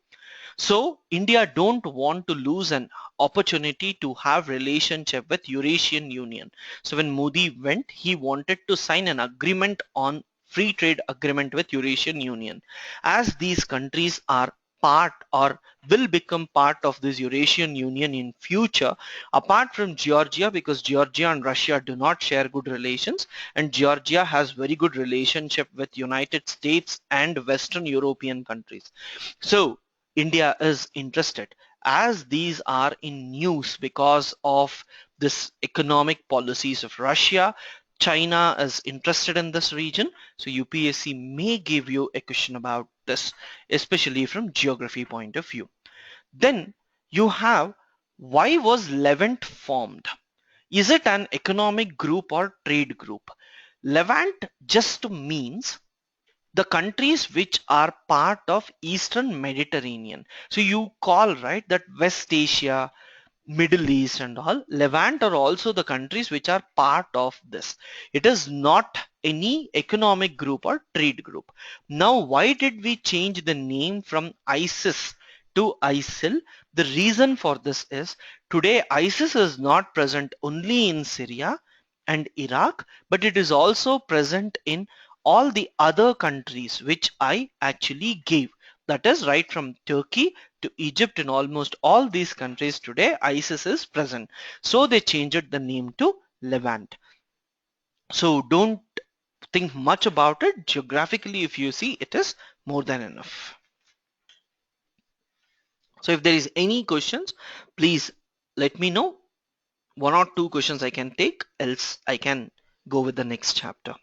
So India don't want to lose an opportunity to have relationship with Eurasian Union. So when Modi went, he wanted to sign an agreement on free trade agreement with Eurasian Union, as these countries are part or will become part of this Eurasian Union in future, apart from Georgia, because Georgia and Russia do not share good relations, and Georgia has very good relationship with United States and Western European countries. So India is interested, as these are in news because of this economic policies of Russia. China is interested in this region, so UPSC may give you a question about this, especially from geography point of view. Then you have, why was Levant formed? Is it an economic group or trade group? Levant just means the countries which are part of Eastern Mediterranean. So you call, right, that West Asia, Middle East and all, Levant are also the countries which are part of this. It is not any economic group or trade group. Now, why did we change the name from ISIS to ISIL? The reason for this is, today ISIS is not present only in Syria and Iraq, but it is also present in all the other countries which I actually gave. That is right from Turkey to Egypt. In almost all these countries today, ISIS is present. So they changed the name to Levant. So don't think much about it. Geographically, if you see, it is more than enough. So if there is any questions, please let me know. One or two questions I can take, else I can go with the next chapter.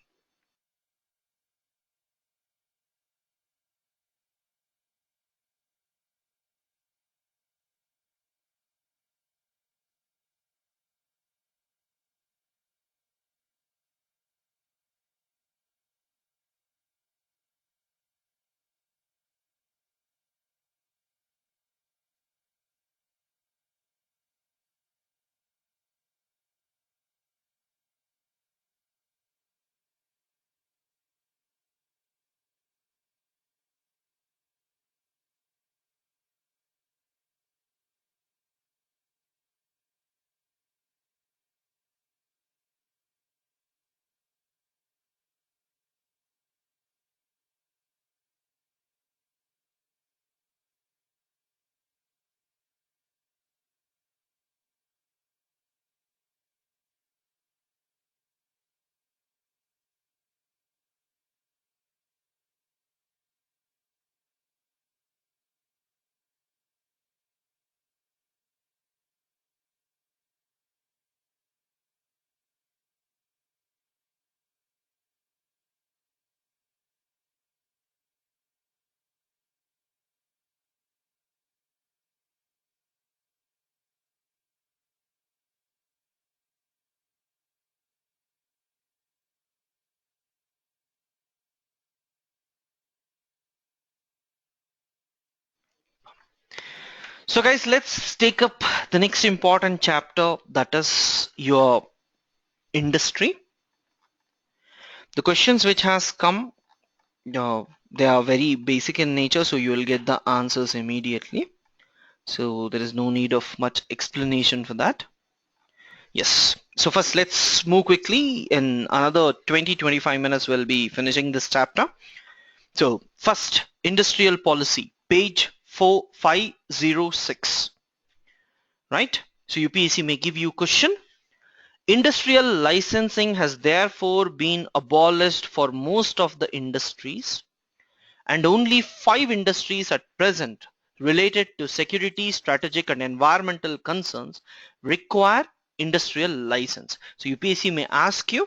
So guys, let's take up the next important chapter, that is your industry. The questions which has come, they are very basic in nature, so you will get the answers immediately. So there is no need of much explanation for that. Yes. So first, let's move quickly. In another 20-25 minutes, we'll be finishing this chapter. So first, industrial policy, page 4506. Right? So UPSC may give you question. Industrial licensing has therefore been abolished for most of the industries, and only 5 industries at present related to security, strategic and environmental concerns require industrial license. So UPSC may ask you,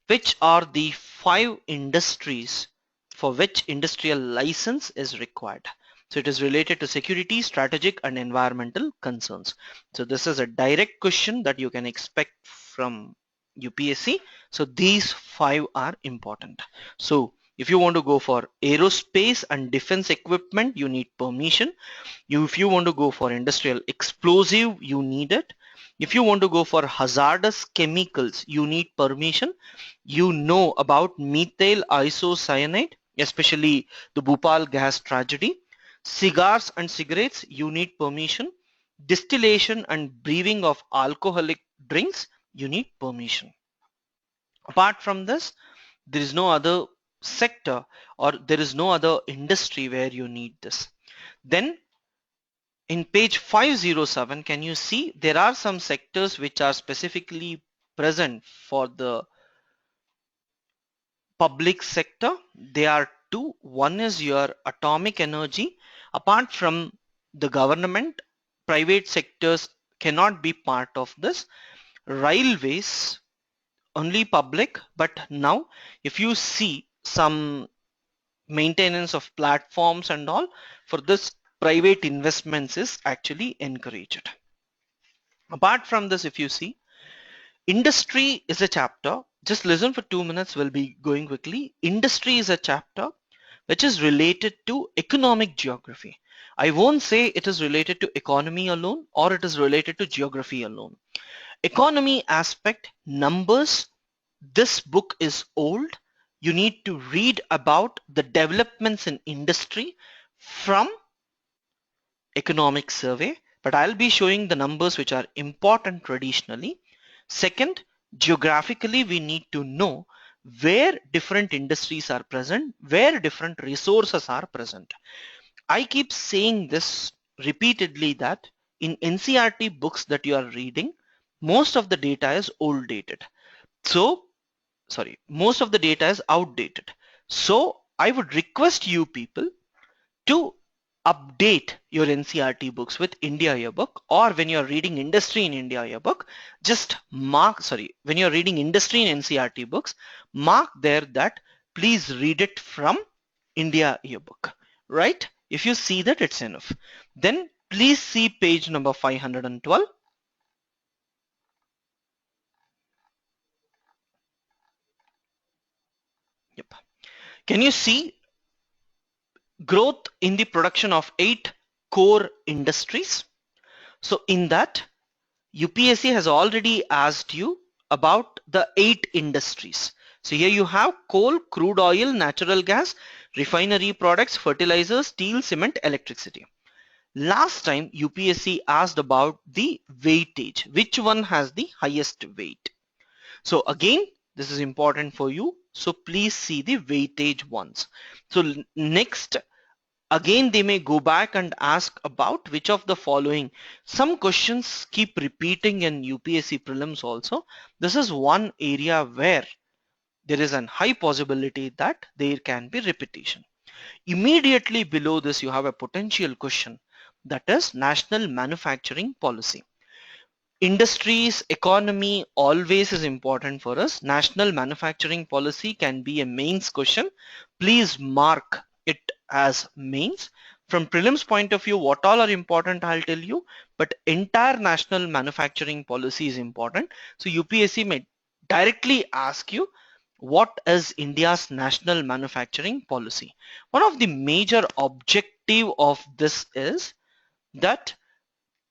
which are the 5 industries for which industrial license is required? So it is related to security, strategic and environmental concerns. So this is a direct question that you can expect from UPSC. So these 5 are important. So if you want to go for aerospace and defense equipment, you need permission. If you want to go for industrial explosive, you need it. If you want to go for hazardous chemicals, you need permission. You know about methyl isocyanate, especially the Bhopal gas tragedy. Cigars and cigarettes, you need permission. Distillation and brewing of alcoholic drinks, you need permission. Apart from this, there is no other sector or there is no other industry where you need this. Then in page 507, can you see there are some sectors which are specifically present for the public sector? There are two. One is your atomic energy. Apart from the government, private sectors cannot be part of this. Railways, only public, but now if you see some maintenance of platforms and all, for this private investments is actually encouraged. Apart from this, if you see, industry is a chapter. Just listen for 2 minutes, we'll be going quickly. Industry is a chapter which is related to economic geography. I won't say it is related to economy alone or it is related to geography alone. Economy aspect, numbers, this book is old. You need to read about the developments in industry from economic survey, but I'll be showing the numbers which are important traditionally. Second, geographically, we need to know where different industries are present, where different resources are present. I keep saying this repeatedly that in NCERT books that you are reading, most of the data is old dated. So, most of the data is outdated. So I would request you people to update your NCERT books with India Yearbook, or when you're reading industry in India Yearbook, just mark, when you're reading industry in NCERT books, mark there that please read it from India Yearbook, right? If you see that, it's enough. Then please see page number 512. Yep. Can you see growth in the production of 8 core industries? So in that, UPSC has already asked you about the 8 industries. So here you have coal, crude oil, natural gas, refinery products, fertilizers, steel, cement, electricity. Last time UPSC asked about the weightage, which one has the highest weight. So again, this is important for you. So please see the weightage ones. So next, again, they may go back and ask about which of the following. Some questions keep repeating in UPSC prelims also. This is one area where there is a high possibility that there can be repetition. Immediately below this, you have a potential question, that is national manufacturing policy. Industries, economy always is important for us. National manufacturing policy can be a mains question. Please mark it as mains. From prelims point of view, what all are important, I'll tell you, but entire national manufacturing policy is important. So UPSC may directly ask you, what is India's national manufacturing policy? One of the major objective of this is that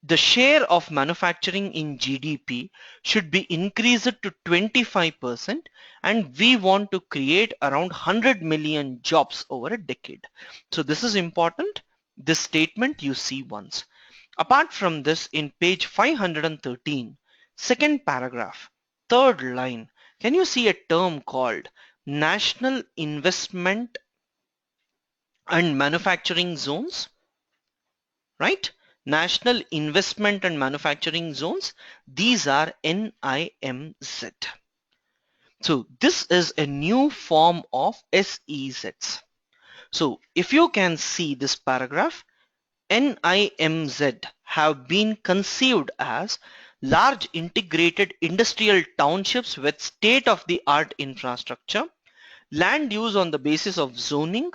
the share of manufacturing in GDP should be increased to 25%, and we want to create around 100 million jobs over a decade. So this is important. This statement you see once. Apart from this, in page 513, second paragraph, third line, can you see a term called National Investment and Manufacturing Zones? Right? National Investment and Manufacturing Zones. These are NIMZ. So this is a new form of SEZs. So if you can see this paragraph, NIMZ have been conceived as large integrated industrial townships with state-of-the-art infrastructure, land use on the basis of zoning,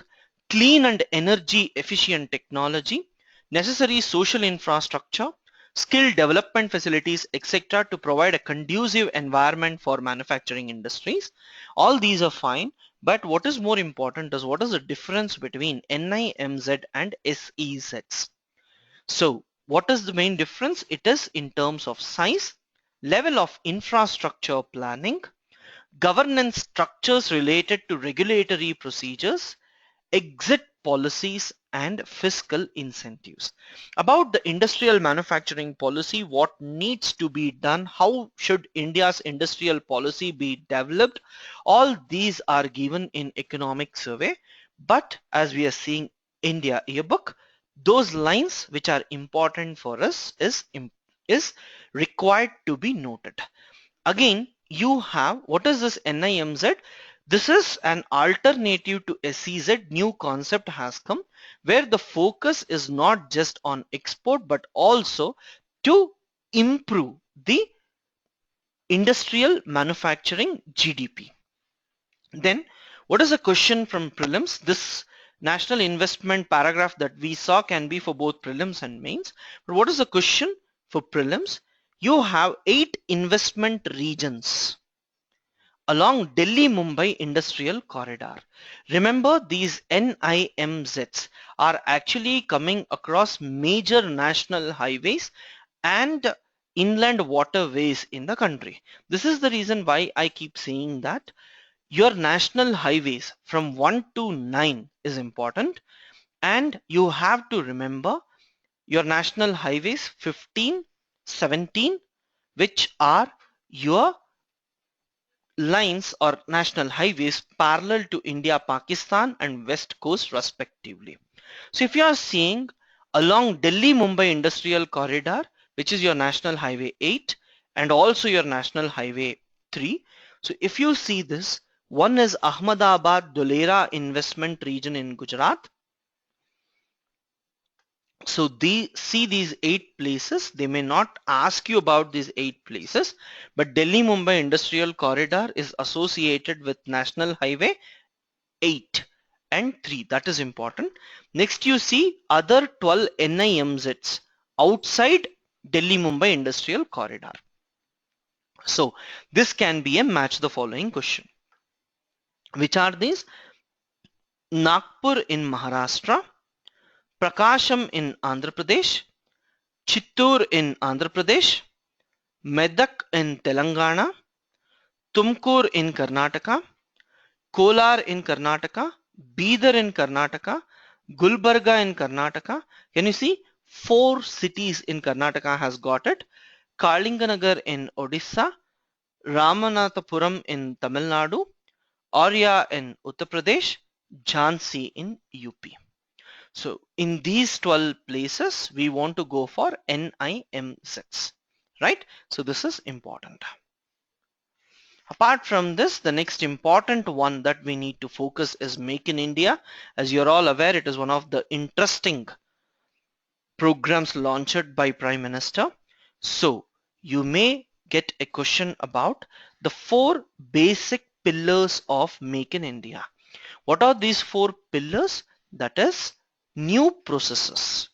clean and energy efficient technology, necessary social infrastructure, skill development facilities, etc. to provide a conducive environment for manufacturing industries. All these are fine, but what is more important is what is the difference between NIMZ and SEZs. So what is the main difference? It is in terms of size, level of infrastructure planning, governance structures related to regulatory procedures, exit policies, and fiscal incentives. About the industrial manufacturing policy, what needs to be done, how should India's industrial policy be developed, all these are given in economic survey. But as we are seeing India Yearbook, those lines which are important for us is required to be noted. Again, you have, what is this NIMZ? This is an alternative to SEZ. New concept has come where the focus is not just on export but also to improve the industrial manufacturing GDP. Then what is a question from prelims? This national investment paragraph that we saw can be for both prelims and mains. But what is the question for prelims? You have 8 investment regions along Delhi-Mumbai Industrial Corridor. Remember, these NIMZs are actually coming across major national highways and inland waterways in the country. This is the reason why I keep saying that your national highways from 1 to 9 is important, and you have to remember your national highways 15, 17, which are your lines or national highways parallel to India, Pakistan and West Coast respectively. So if you are seeing along Delhi-Mumbai Industrial Corridor, which is your National Highway 8 and also your National Highway 3. So if you see this, one is Ahmedabad Dholera Investment Region in Gujarat. So see these 8 places. They may not ask you about these 8 places, but Delhi-Mumbai Industrial Corridor is associated with National Highway 8 and 3. That is important. Next you see other 12 NIMZs outside Delhi-Mumbai Industrial Corridor. So this can be a match the following question. Which are these? Nagpur in Maharashtra, Prakasham in Andhra Pradesh, Chittoor in Andhra Pradesh, Medak in Telangana, Tumkur in Karnataka, Kolar in Karnataka, Bidar in Karnataka, Gulbarga in Karnataka. Can you see? 4 cities in Karnataka has got it. Kalinganagar in Odisha, Ramanathapuram in Tamil Nadu, Aurya in Uttar Pradesh, Jhansi in UP. So in these 12 places, we want to go for NIMZs, right? So this is important. Apart from this, the next important one that we need to focus is Make in India. As you're all aware, it is one of the interesting programs launched by Prime Minister. So you may get a question about the 4 basic pillars of Make in India. What are these 4 pillars? That is new processes.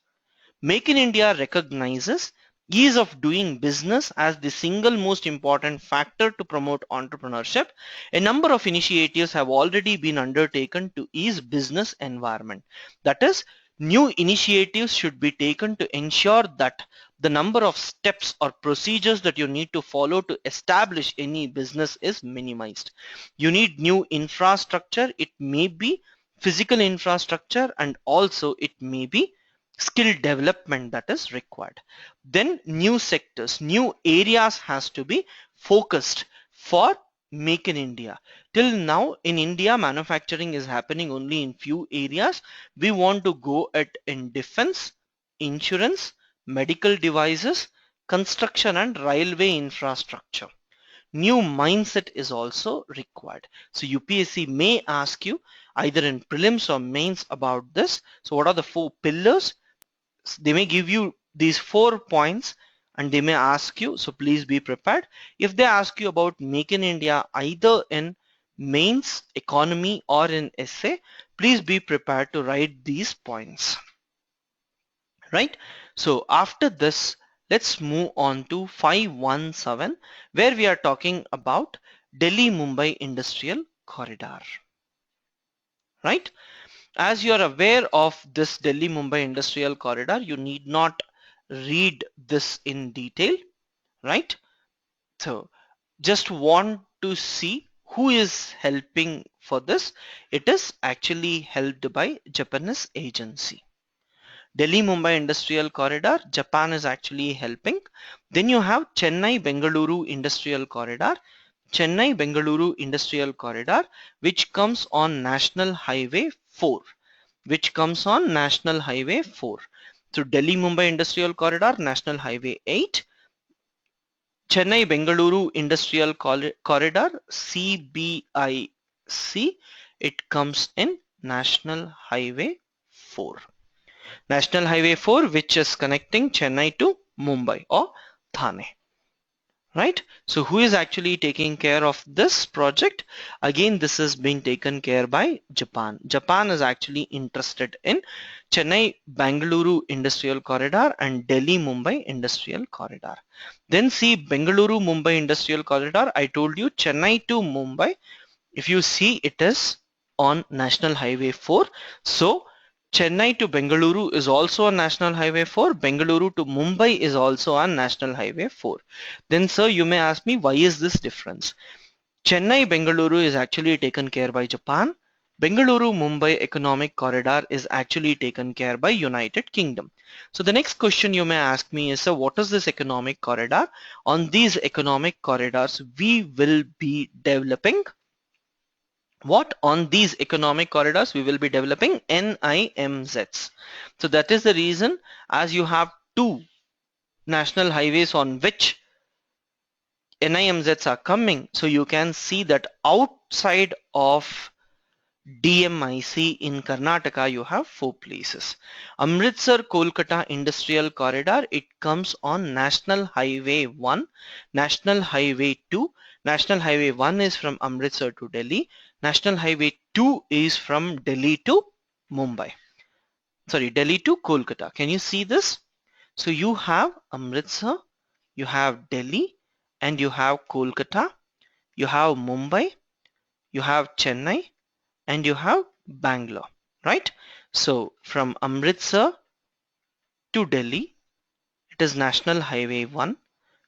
Make in India recognizes ease of doing business as the single most important factor to promote entrepreneurship. A number of initiatives have already been undertaken to ease business environment. That is, new initiatives should be taken to ensure that the number of steps or procedures that you need to follow to establish any business is minimized. You need new infrastructure. It may be physical infrastructure and also it may be skill development that is required. Then new sectors, new areas has to be focused for Make in India. Till now in India, manufacturing is happening only in few areas. We want to go at in defense, insurance, medical devices, construction and railway infrastructure. New mindset is also required. So UPSC may ask you either in prelims or mains about this. So what are the 4 pillars? They may give you these 4 points and they may ask you, so please be prepared. If they ask you about Make in India either in mains, economy or in essay, please be prepared to write these points, right? So after this, let's move on to 517 where we are talking about Delhi-Mumbai Industrial Corridor, right? As you are aware of this Delhi-Mumbai Industrial Corridor, you need not read this in detail, right? So just want to see who is helping for this. It is actually helped by Japanese agency. Delhi-Mumbai Industrial Corridor, Japan is actually helping. Then you have Chennai-Bengaluru Industrial Corridor. Chennai-Bengaluru Industrial Corridor, which comes on National Highway 4. Which comes on National Highway 4. So Delhi-Mumbai Industrial Corridor, National Highway 8. Chennai-Bengaluru Industrial Corridor, CBIC, it comes in National Highway 4. National Highway 4, which is connecting Chennai to Mumbai or Thane. Right? So who is actually taking care of this project? Again, this is being taken care by Japan. Japan is actually interested in Chennai Bangalore Industrial Corridor and Delhi Mumbai Industrial Corridor. Then see Bengaluru Mumbai Industrial Corridor. I told you Chennai to Mumbai. If you see, it is on National Highway 4. So Chennai to Bengaluru is also on National Highway 4. Bengaluru to Mumbai is also on National Highway 4. Then sir, you may ask me, why is this difference? Chennai Bengaluru is actually taken care by Japan. Bengaluru Mumbai Economic Corridor is actually taken care by United Kingdom. So the next question you may ask me is, sir, what is this economic corridor? On these economic corridors, we will be developing what? On these economic corridors we will be developing NIMZs. So that is the reason, as you have two national highways on which NIMZs are coming, so you can see that outside of DMIC in Karnataka you have four places. Amritsar Kolkata Industrial Corridor, it comes on National Highway 1, National Highway 2. National Highway 1 is from Amritsar to Delhi. National Highway 2 is from Delhi to Mumbai. Sorry, Delhi to Kolkata. Can you see this? So you have Amritsar, you have Delhi, and you have Kolkata, you have Mumbai, you have Chennai, and you have Bangalore, right? So from Amritsar to Delhi, it is National Highway 1.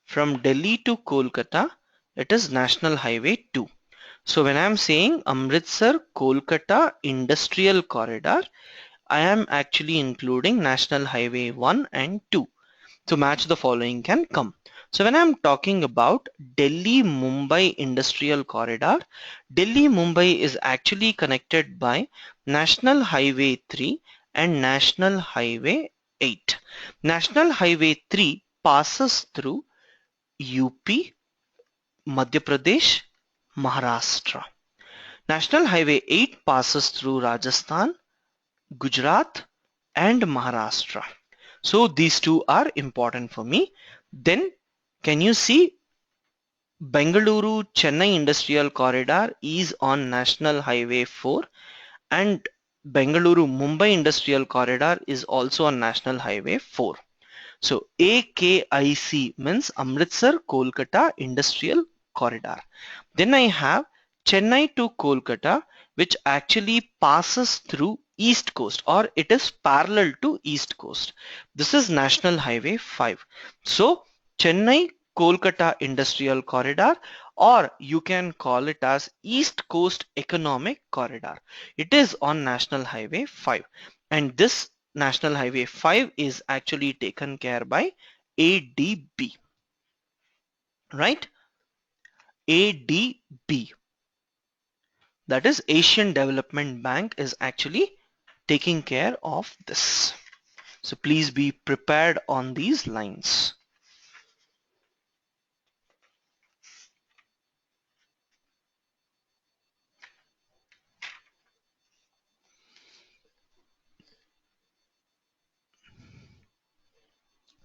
From Delhi to Kolkata, it is National Highway 2. So when I am saying Amritsar Kolkata Industrial Corridor, I am actually including National Highway 1 and 2. To match the following can come. So when I'm talking about Delhi Mumbai Industrial Corridor, Delhi Mumbai is actually connected by National Highway 3 and National Highway 8. National Highway 3 passes through UP, Madhya Pradesh, Maharashtra. National Highway 8 passes through Rajasthan, Gujarat and Maharashtra. So these two are important for me. Then can you see Bengaluru Chennai Industrial Corridor is on National Highway 4 and Bengaluru Mumbai Industrial Corridor is also on National Highway 4. So AKIC means Amritsar Kolkata Industrial Corridor. Then I have Chennai to Kolkata, which actually passes through East Coast, or it is parallel to East Coast. This is National Highway 5. So Chennai Kolkata Industrial Corridor, or you can call it as East Coast Economic Corridor. It is on National Highway 5, and this National Highway 5 is actually taken care by ADB, right? ADB, that is Asian Development Bank, is actually taking care of this. So please be prepared on these lines.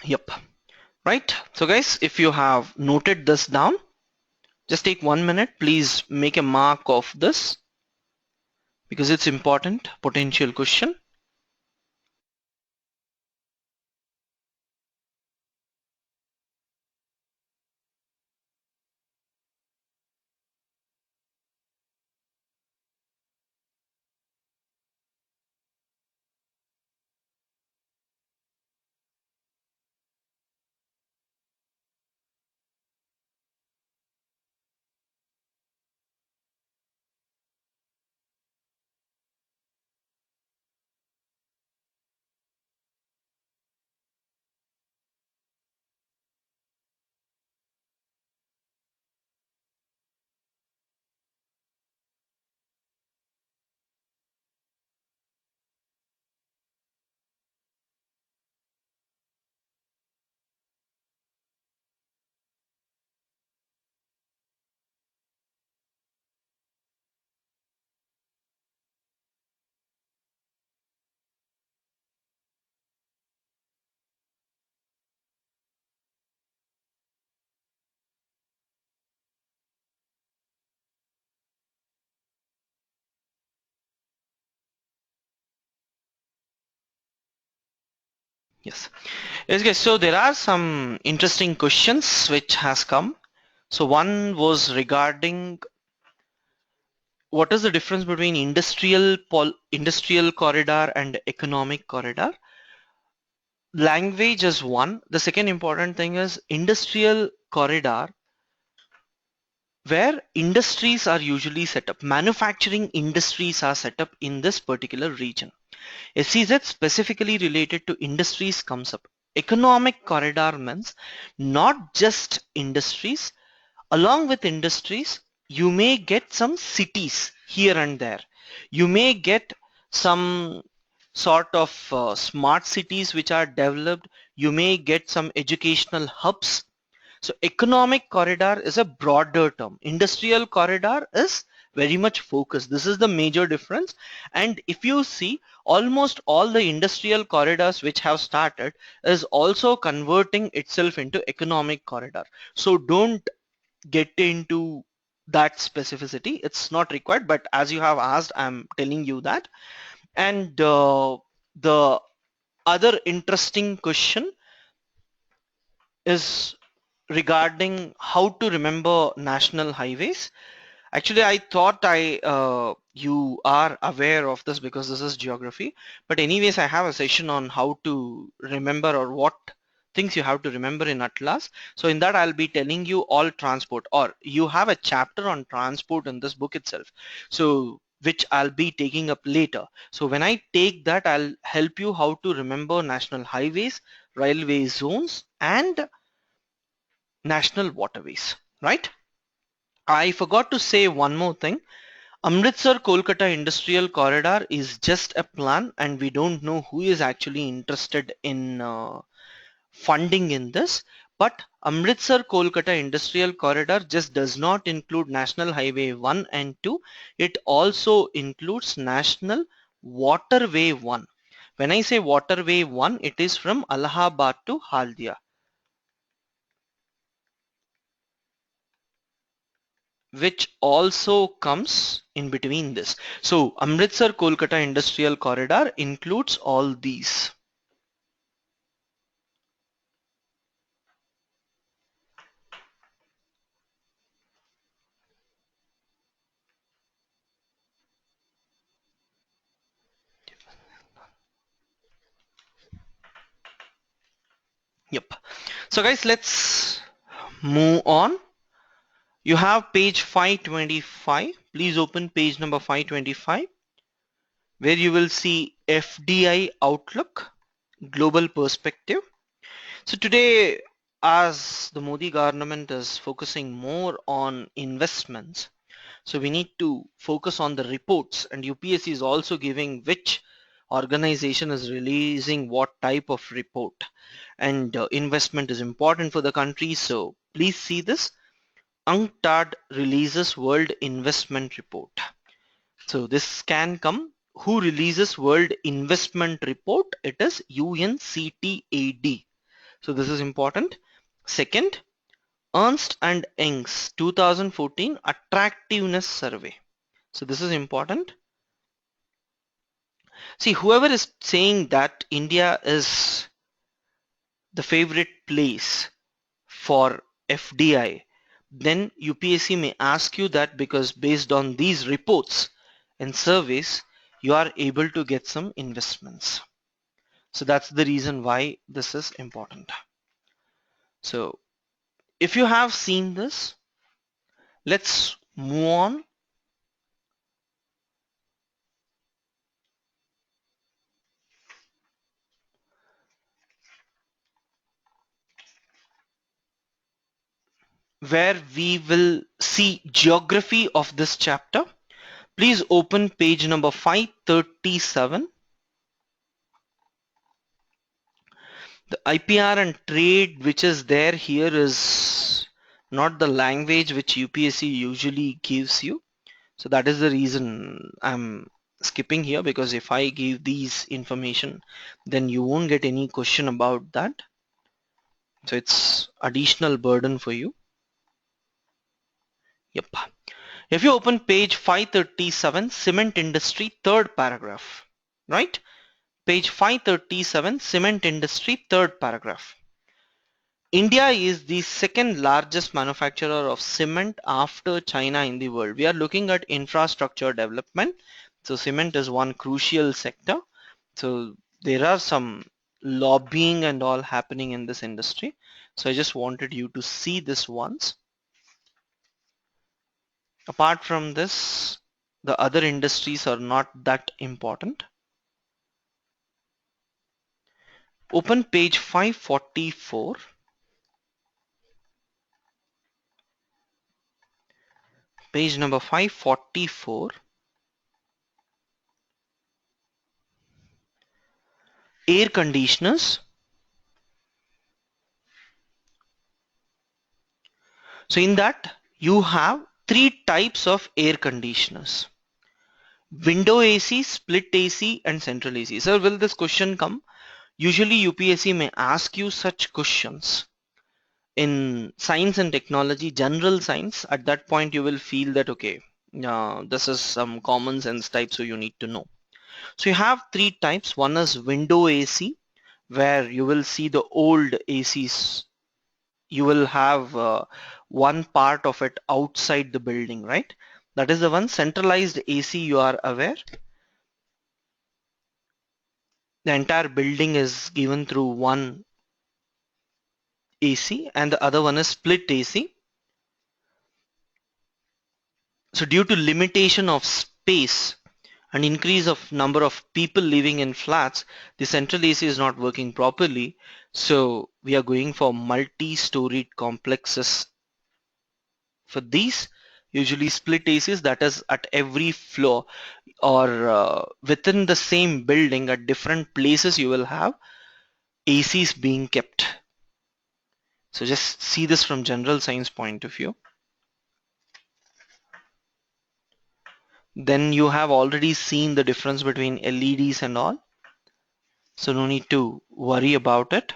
Yep. Right. So guys, if you have noted this down, just take 1 minute. Please make a mark of this because it's important potential question. Yes. Yes, guys. So there are some interesting questions which has come. So one was regarding what is the difference between industrial corridor and economic corridor. Language is one. The second important thing is industrial corridor, where industries are usually set up. Manufacturing industries are set up in this particular region. SEZ specifically related to industries comes up. Economic corridor means not just industries. Along with industries, you may get some cities here and there. You may get some sort of smart cities which are developed. You may get some educational hubs. So economic corridor is a broader term. Industrial corridor is very much focused. This is the major difference. And if you see, almost all the industrial corridors which have started is also converting itself into economic corridor. So don't get into that specificity. It's not required, but as you have asked, I'm telling you that. And the other interesting question is regarding how to remember national highways. Actually, I thought you are aware of this because this is geography. But anyways, I have a session on how to remember or what things you have to remember in Atlas. So in that, I'll be telling you all transport, or you have a chapter on transport in this book itself. So which I'll be taking up later. So when I take that, I'll help you how to remember national highways, railway zones, and national waterways, right? I forgot to say one more thing. Amritsar Kolkata Industrial Corridor is just a plan, and we don't know who is actually interested in funding in this. But Amritsar Kolkata Industrial Corridor just does not include National Highway 1 and 2. It also includes National Waterway 1. When I say Waterway 1, it is from Allahabad to Haldia, which also comes in between this. So Amritsar Kolkata Industrial Corridor includes all these. Yep. So guys, let's move on. You have page 525. Please open page number 525, where you will see FDI Outlook, Global Perspective. So today, as the Modi government is focusing more on investments, so we need to focus on the reports, and UPSC is also giving which organization is releasing what type of report, and investment is important for the country. So please see this. UNCTAD releases World Investment Report. So this can come. Who releases World Investment Report? It is UNCTAD. So this is important. Second, Ernst and Young's 2014 Attractiveness Survey. So this is important. See, whoever is saying that India is the favorite place for FDI, then UPSC may ask you that because based on these reports and surveys, you are able to get some investments. So that's the reason why this is important. So if you have seen this, let's move on. Where we will see geography of this chapter. Please open page number 537. The IPR and trade which is there here is not the language which UPSC usually gives you. So that is the reason I'm skipping here, because if I give these information, then you won't get any question about that. So it's additional burden for you. Yep. If you open page 537, cement industry, third paragraph, right? Page 537, cement industry, third paragraph. India is the second largest manufacturer of cement after China in the world. We are looking at infrastructure development. So cement is one crucial sector. So there are some lobbying and all happening in this industry. So I just wanted you to see this once. Apart from this, the other industries are not that important. Open page 544. Page number 544. Air conditioners. So in that you have three types of air conditioners: window AC, split AC and central AC. Sir, will this question come? Usually UPSC may ask you such questions in science and technology, general science. At that point you will feel that okay, this is some common sense type, so you need to know. So you have three types. One is window AC, where you will see the old ACs. You will have one part of it outside the building, right? That is the one. Centralized AC, you are aware. The entire building is given through one AC, and the other one is split AC. So due to limitation of space and increase of number of people living in flats, the central AC is not working properly. So we are going for multi-storied complexes. For these, usually split ACs, that is at every floor or within the same building at different places you will have ACs being kept. So just see this from general science point of view. Then you have already seen the difference between LEDs and all. So no need to worry about it.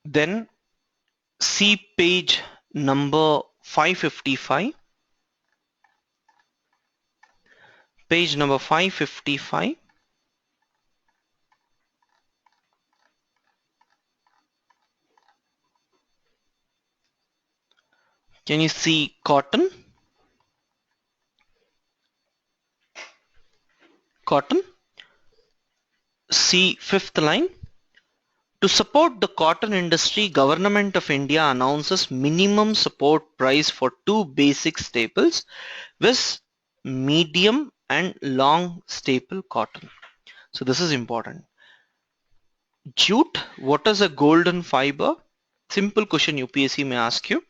Then see page number 555. Page number 555. Can you see cotton? Cotton. See fifth line. To support the cotton industry, Government of India announces minimum support price for two basic staples, with medium and long staple cotton. So this is important. Jute, what is a golden fiber? Simple question UPSC may ask you.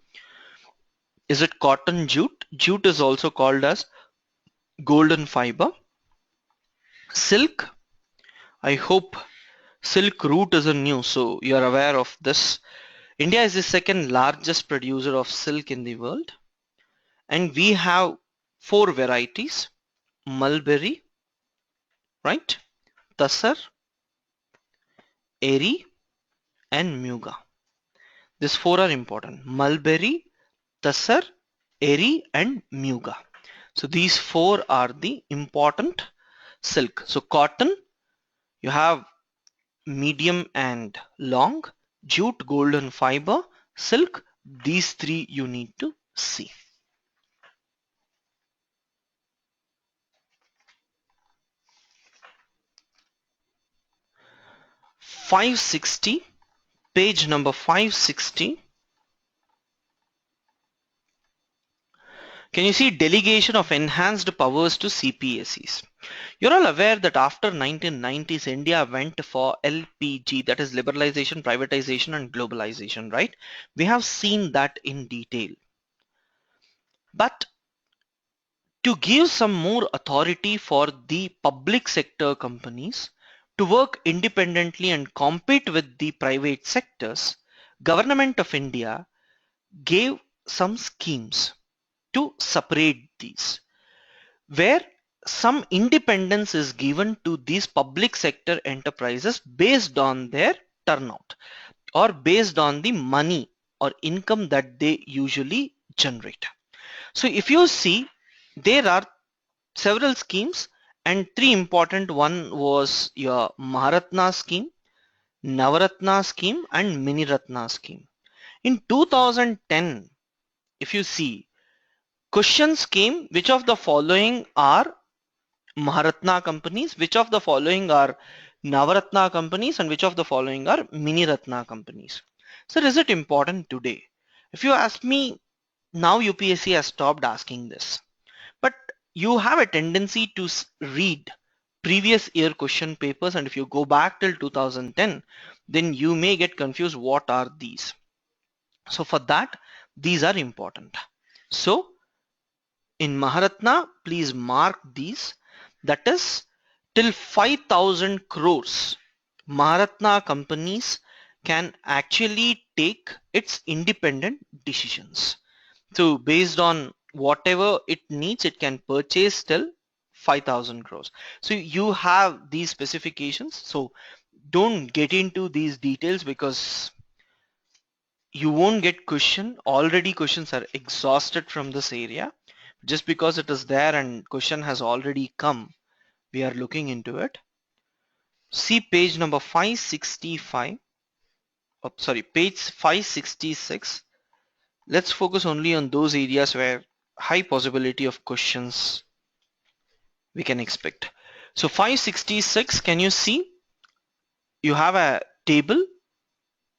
Is it cotton jute? Jute is also called as golden fiber. Silk, I hope silk route isn't new, so you are aware of this. India is the second largest producer of silk in the world, and we have four varieties: mulberry, right? Tassar, eri, and muga. These four are important: mulberry, tassar, eri, and muga. So these four are the important silk. So cotton, you have medium and long, jute, golden fiber, silk. These three you need to see. 560, page number 560. Can you see delegation of enhanced powers to CPSEs? You're all aware that after 1990s, India went for LPG, that is liberalization, privatization, and globalization, right? We have seen that in detail. But to give some more authority for the public sector companies to work independently and compete with the private sectors, Government of India gave some schemes to separate these, where some independence is given to these public sector enterprises based on their turnout or based on the money or income that they usually generate. So if you see, there are several schemes, and three important one was your Maharatna scheme, Navaratna scheme and Miniratna scheme. In 2010, if you see, questions came, which of the following are Maharatna companies, which of the following are Navaratna companies, and which of the following are Miniratna companies. So is it important today? If you ask me, now UPSC has stopped asking this. But you have a tendency to read previous year question papers, and if you go back till 2010, then you may get confused what are these. So for that, these are important. So in Maharatna, please mark these. That is till 5,000 crores. Maharatna companies can actually take its independent decisions. So based on whatever it needs, it can purchase till 5,000 crores. So you have these specifications. So don't get into these details because you won't get question. Already questions are exhausted from this area. Just because it is there and question has already come, we are looking into it. See page number 565. Oh, sorry, page 566. Let's focus only on those areas where high possibility of questions we can expect. So 566, can you see? You have a table,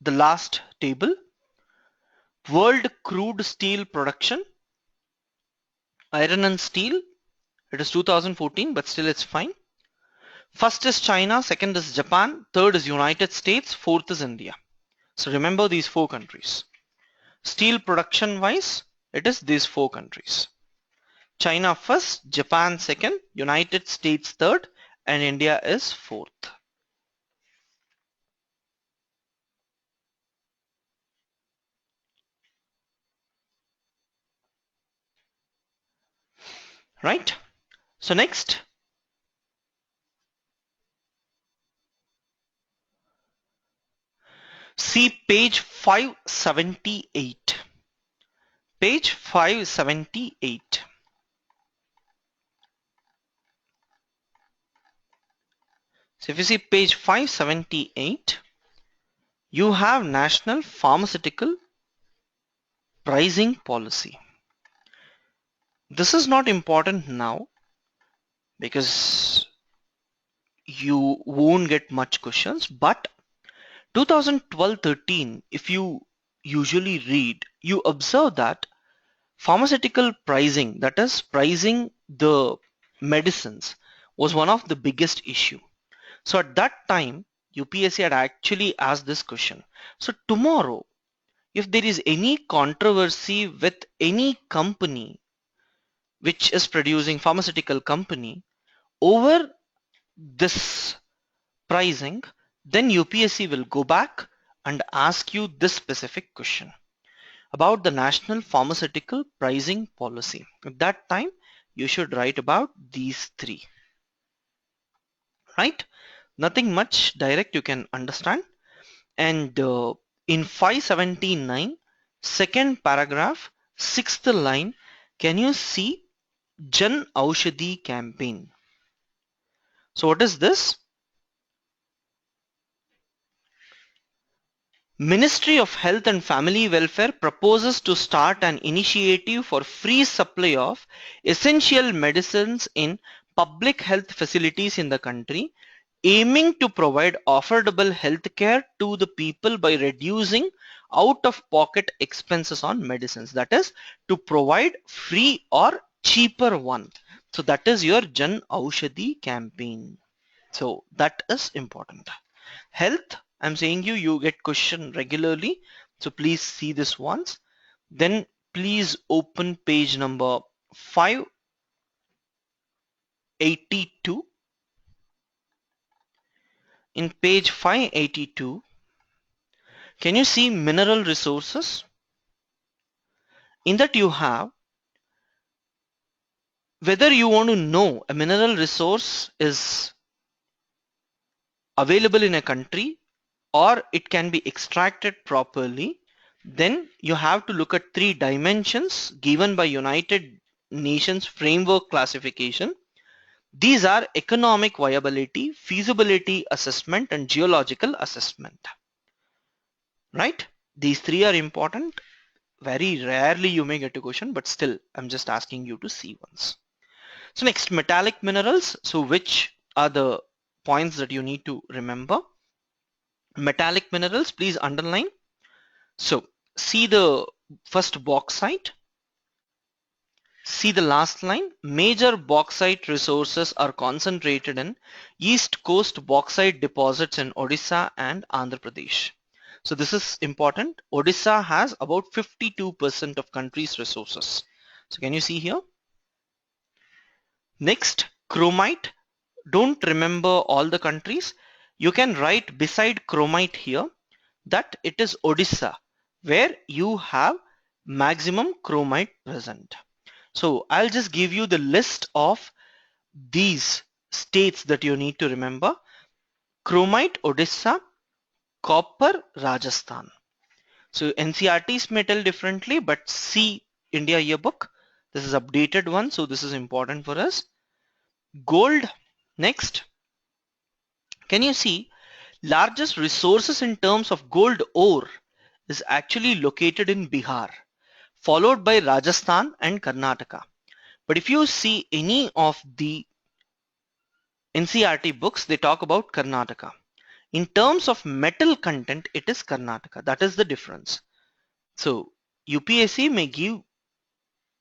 the last table, world crude steel production, iron and steel. It is 2014, but still it's fine. First is China, second is Japan, third is United States, fourth is India. So remember these four countries. Steel production wise, it is these four countries. China first, Japan second, United States third, and India is fourth. Right? So next, see page 578. Page 578. So if you see page 578, you have National Pharmaceutical Pricing Policy. This is not important now because you won't get much questions, but 2012-13, if you usually read, you observe that pharmaceutical pricing, that is pricing the medicines, was one of the biggest issue. So at that time, UPSC had actually asked this question. So tomorrow, if there is any controversy with any company which is producing pharmaceutical company over this pricing, then UPSC will go back and ask you this specific question about the National Pharmaceutical Pricing Policy. At that time, you should write about these three. Right? Nothing much direct you can understand. And in 579, second paragraph, sixth line, can you see Jan Aushadhi campaign? So what is this? Ministry of Health and Family Welfare proposes to start an initiative for free supply of essential medicines in public health facilities in the country, aiming to provide affordable health care to the people by reducing out-of-pocket expenses on medicines. That is, to provide free or cheaper one. So that is your Jan Aushadhi campaign. So that is important. Health, I'm saying you get question regularly. So please see this once. Then please open page number 582. In page 582, can you see mineral resources? In that you have whether you want to know a mineral resource is available in a country or it can be extracted properly, then you have to look at three dimensions given by United Nations framework classification. These are economic viability, feasibility assessment, and geological assessment. Right? These three are important. Very rarely you may get a question, but still I'm just asking you to see once. So next, metallic minerals. So which are the points that you need to remember? Metallic minerals, please underline. So see the first bauxite. See the last line. Major bauxite resources are concentrated in East Coast bauxite deposits in Odisha and Andhra Pradesh. So this is important. Odisha has about 52% of country's resources. So can you see here? Next, chromite. Don't remember all the countries. You can write beside chromite here that it is Odisha where you have maximum chromite present. So I'll just give you the list of these states that you need to remember. Chromite, Odisha, copper, Rajasthan. So NCRTs may tell differently, but see India Yearbook. This is updated one, so this is important for us. Gold, next. Can you see largest resources in terms of gold ore is actually located in Bihar, followed by Rajasthan and Karnataka. But if you see any of the NCRT books, they talk about Karnataka. In terms of metal content, it is Karnataka. That is the difference. So UPSC may give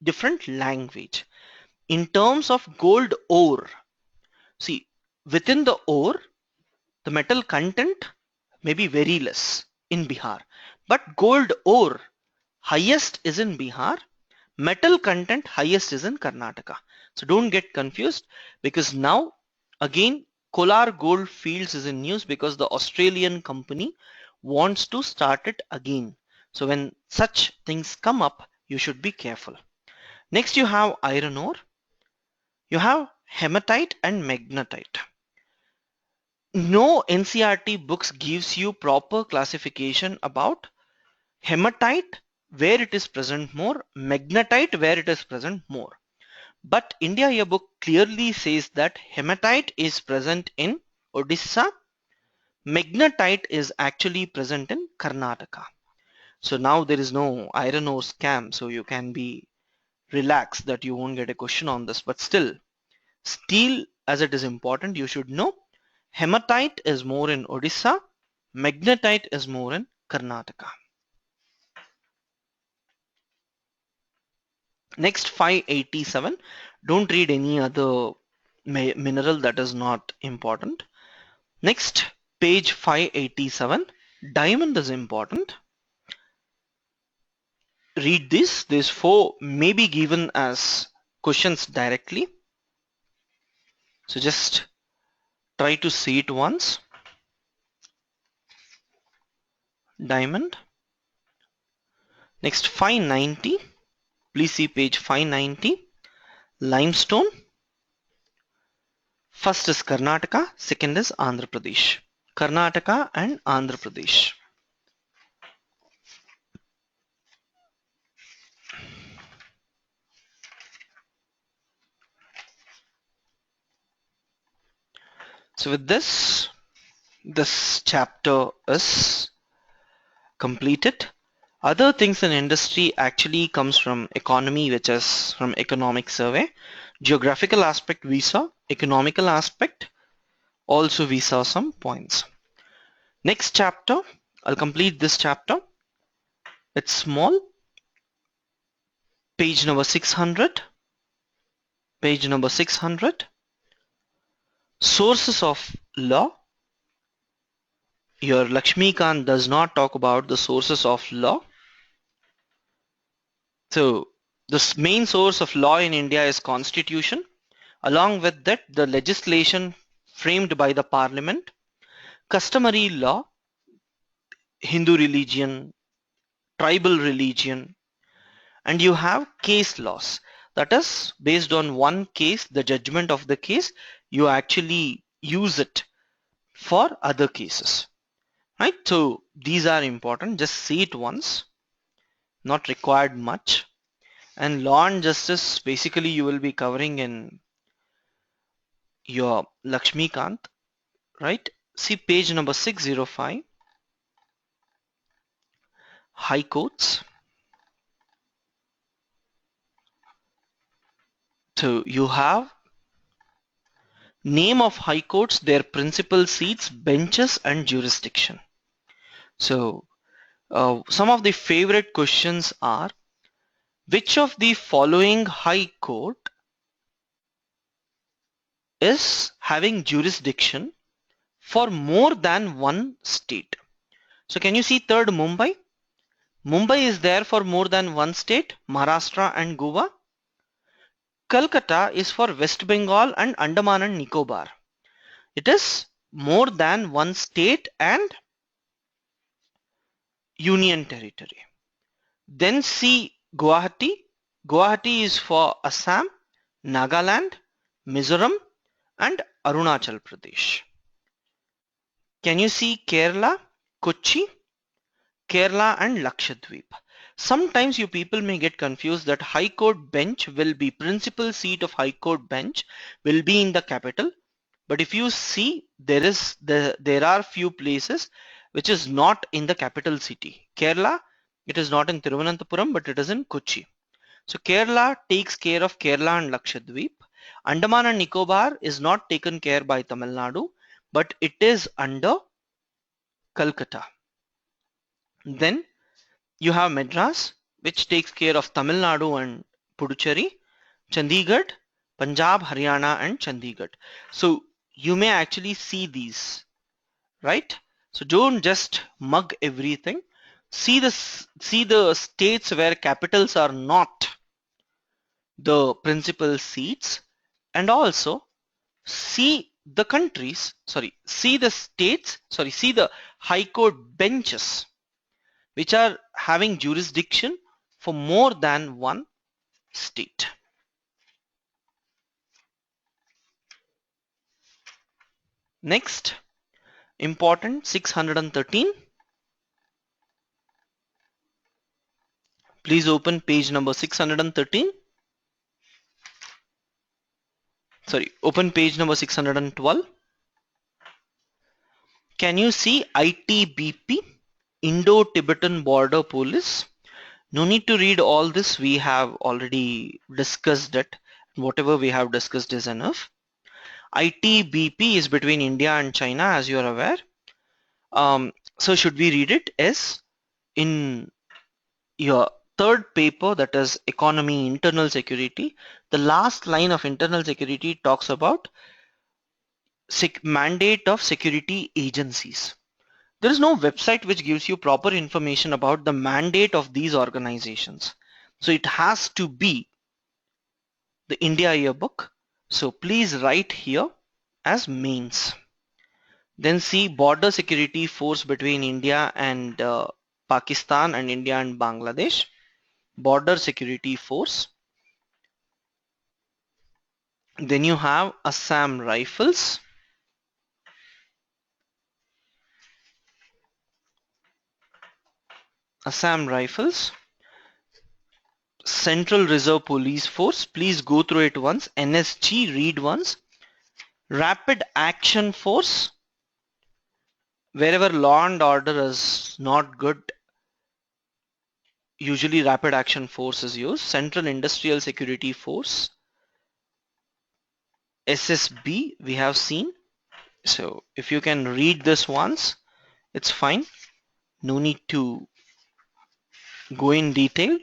different language. In terms of gold ore, see within the ore, the metal content may be very less in Bihar. But gold ore highest is in Bihar, metal content highest is in Karnataka. So don't get confused because now again Kolar Gold Fields is in news because the Australian company wants to start it again. So when such things come up, you should be careful. Next you have iron ore, you have hematite and magnetite. No NCRT books gives you proper classification about hematite where it is present more, magnetite where it is present more. But India Yearbook clearly says that hematite is present in Odisha, magnetite is actually present in Karnataka. So now there is no iron ore scam, so you can be relaxed that you won't get a question on this. But still, steel as it is important, you should know hematite is more in Odisha, magnetite is more in Karnataka. Next 587, don't read any other mineral that is not important. Next page 587, diamond is important. Read this, these four may be given as questions directly. So just try to see it once. Diamond. Next 590, please see page 590. Limestone. First is Karnataka, second is Andhra Pradesh. Karnataka and Andhra Pradesh. So with this chapter is completed. Other things in industry actually comes from economy, which is from economic survey. Geographical aspect we saw, economical aspect also we saw some points. Next chapter, I'll complete this chapter. It's small. Page number 600. Page number 600. Sources of law. Your Lakshmikant does not talk about the sources of law. So the main source of law in India is constitution. Along with that, the legislation framed by the parliament, customary law, Hindu religion, tribal religion, and you have case laws. That is based on one case, the judgment of the case, you actually use it for other cases, right? So these are important. Just see it once, not required much. And law and justice, basically you will be covering in your Lakshmikant, right? See page number 605, High Courts. So you have name of high courts, their principal seats, benches, and jurisdiction. So some of the favorite questions are, which of the following high court is having jurisdiction for more than one state? So can you see third, Mumbai? Mumbai is there for more than one state, Maharashtra and Goa. Calcutta is for West Bengal and Andaman and Nicobar. It is more than one state and union territory. Then see Guwahati. Guwahati is for Assam, Nagaland, Mizoram and Arunachal Pradesh. Can you see Kerala, Kochi, Kerala and Lakshadweep? Sometimes you people may get confused that High Court bench will be principal seat of High Court bench will be in the capital. But if you see, there are few places which is not in the capital city. Kerala, it is not in Thiruvananthapuram, but it is in Kochi. So Kerala takes care of Kerala and Lakshadweep. Andaman and Nicobar is not taken care by Tamil Nadu, but it is under Calcutta. Then you have Madras, which takes care of Tamil Nadu and Puducherry, Chandigarh, Punjab, Haryana and Chandigarh. So you may actually see these, right? So don't just mug everything. See the states where capitals are not the principal seats, and also see the countries, see the states, see the high court benches which are having jurisdiction for more than one state. Next, important 613. Please open page number 613. Open page number 612. Can you see ITBP, Indo-Tibetan Border Police? No need to read all this. We have already discussed it. Whatever we have discussed is enough. ITBP is between India and China, as you are aware. So should we read it as in your third paper, that is economy, internal security, the last line of internal security talks about mandate of security agencies. There is no website which gives you proper information about the mandate of these organizations. So it has to be the India Yearbook. So please write here as mains. Then see border security force between India and Pakistan and India and Bangladesh. Border security force. Then you have Assam Rifles. Assam Rifles. Central Reserve Police Force. Please go through it once. NSG, read once. Rapid Action Force. Wherever law and order is not good, usually Rapid Action Force is used. Central Industrial Security Force. SSB we have seen. So if you can read this once, it's fine. No need to go in detail.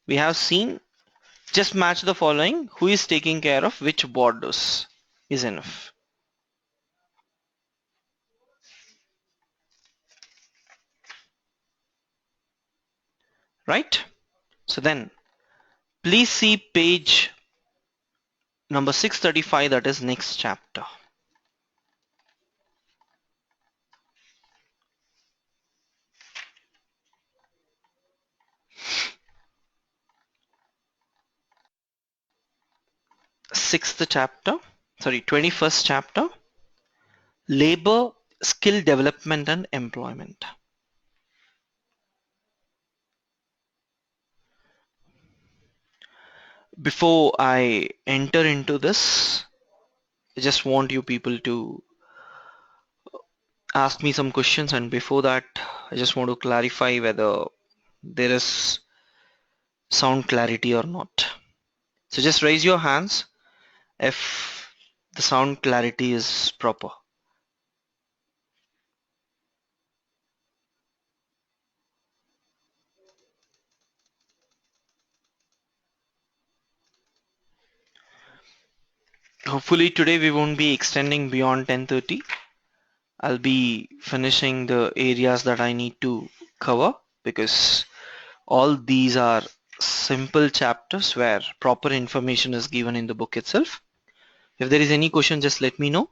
We have seen, just match the following. Who is taking care of which borders is enough. Right? So then please see page number 635, that is next chapter. sixth chapter, sorry, 21st chapter, labor, skill development and employment. Before I enter into this, I just want you people to ask me some questions, and before that, I just want to clarify whether there is sound clarity or not. So just raise your hands if the sound clarity is proper. Hopefully today we won't be extending beyond 10:30. I'll be finishing the areas that I need to cover because all these are simple chapters where proper information is given in the book itself. If there is any question, just let me know.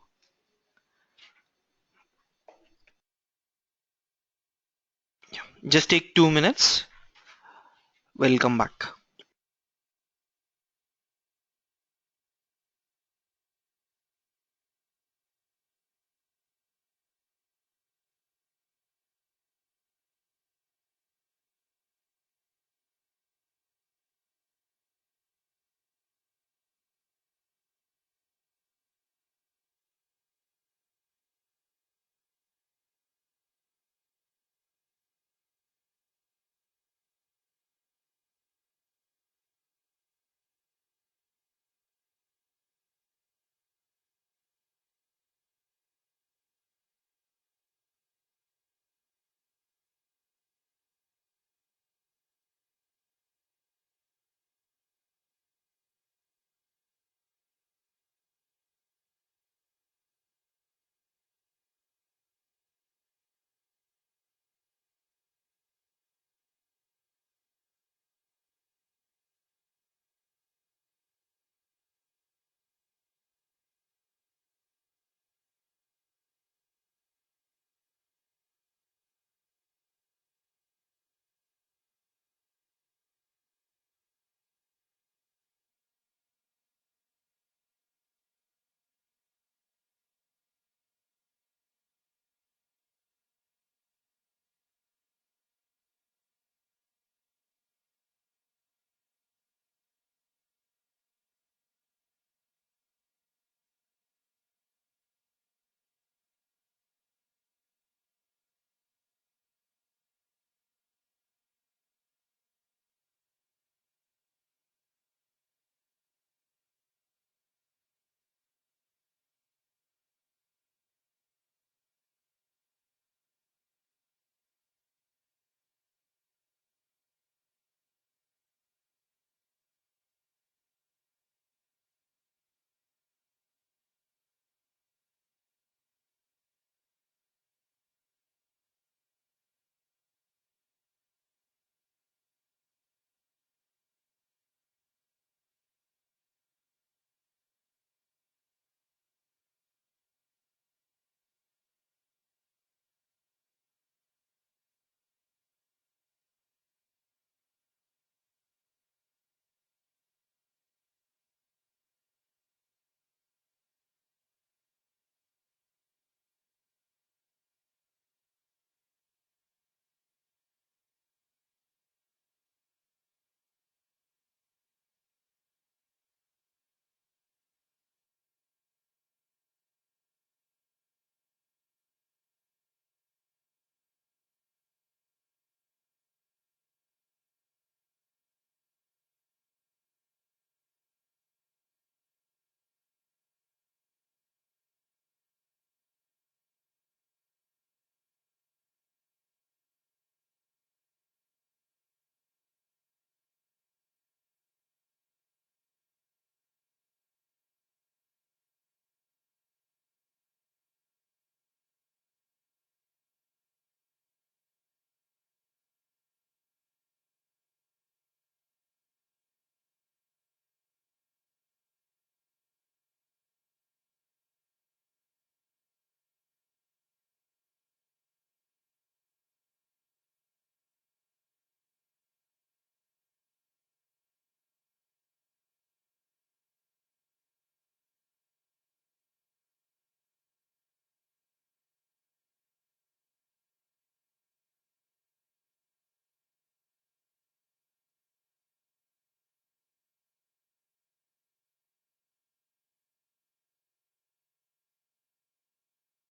Just take 2 minutes. We'll come back.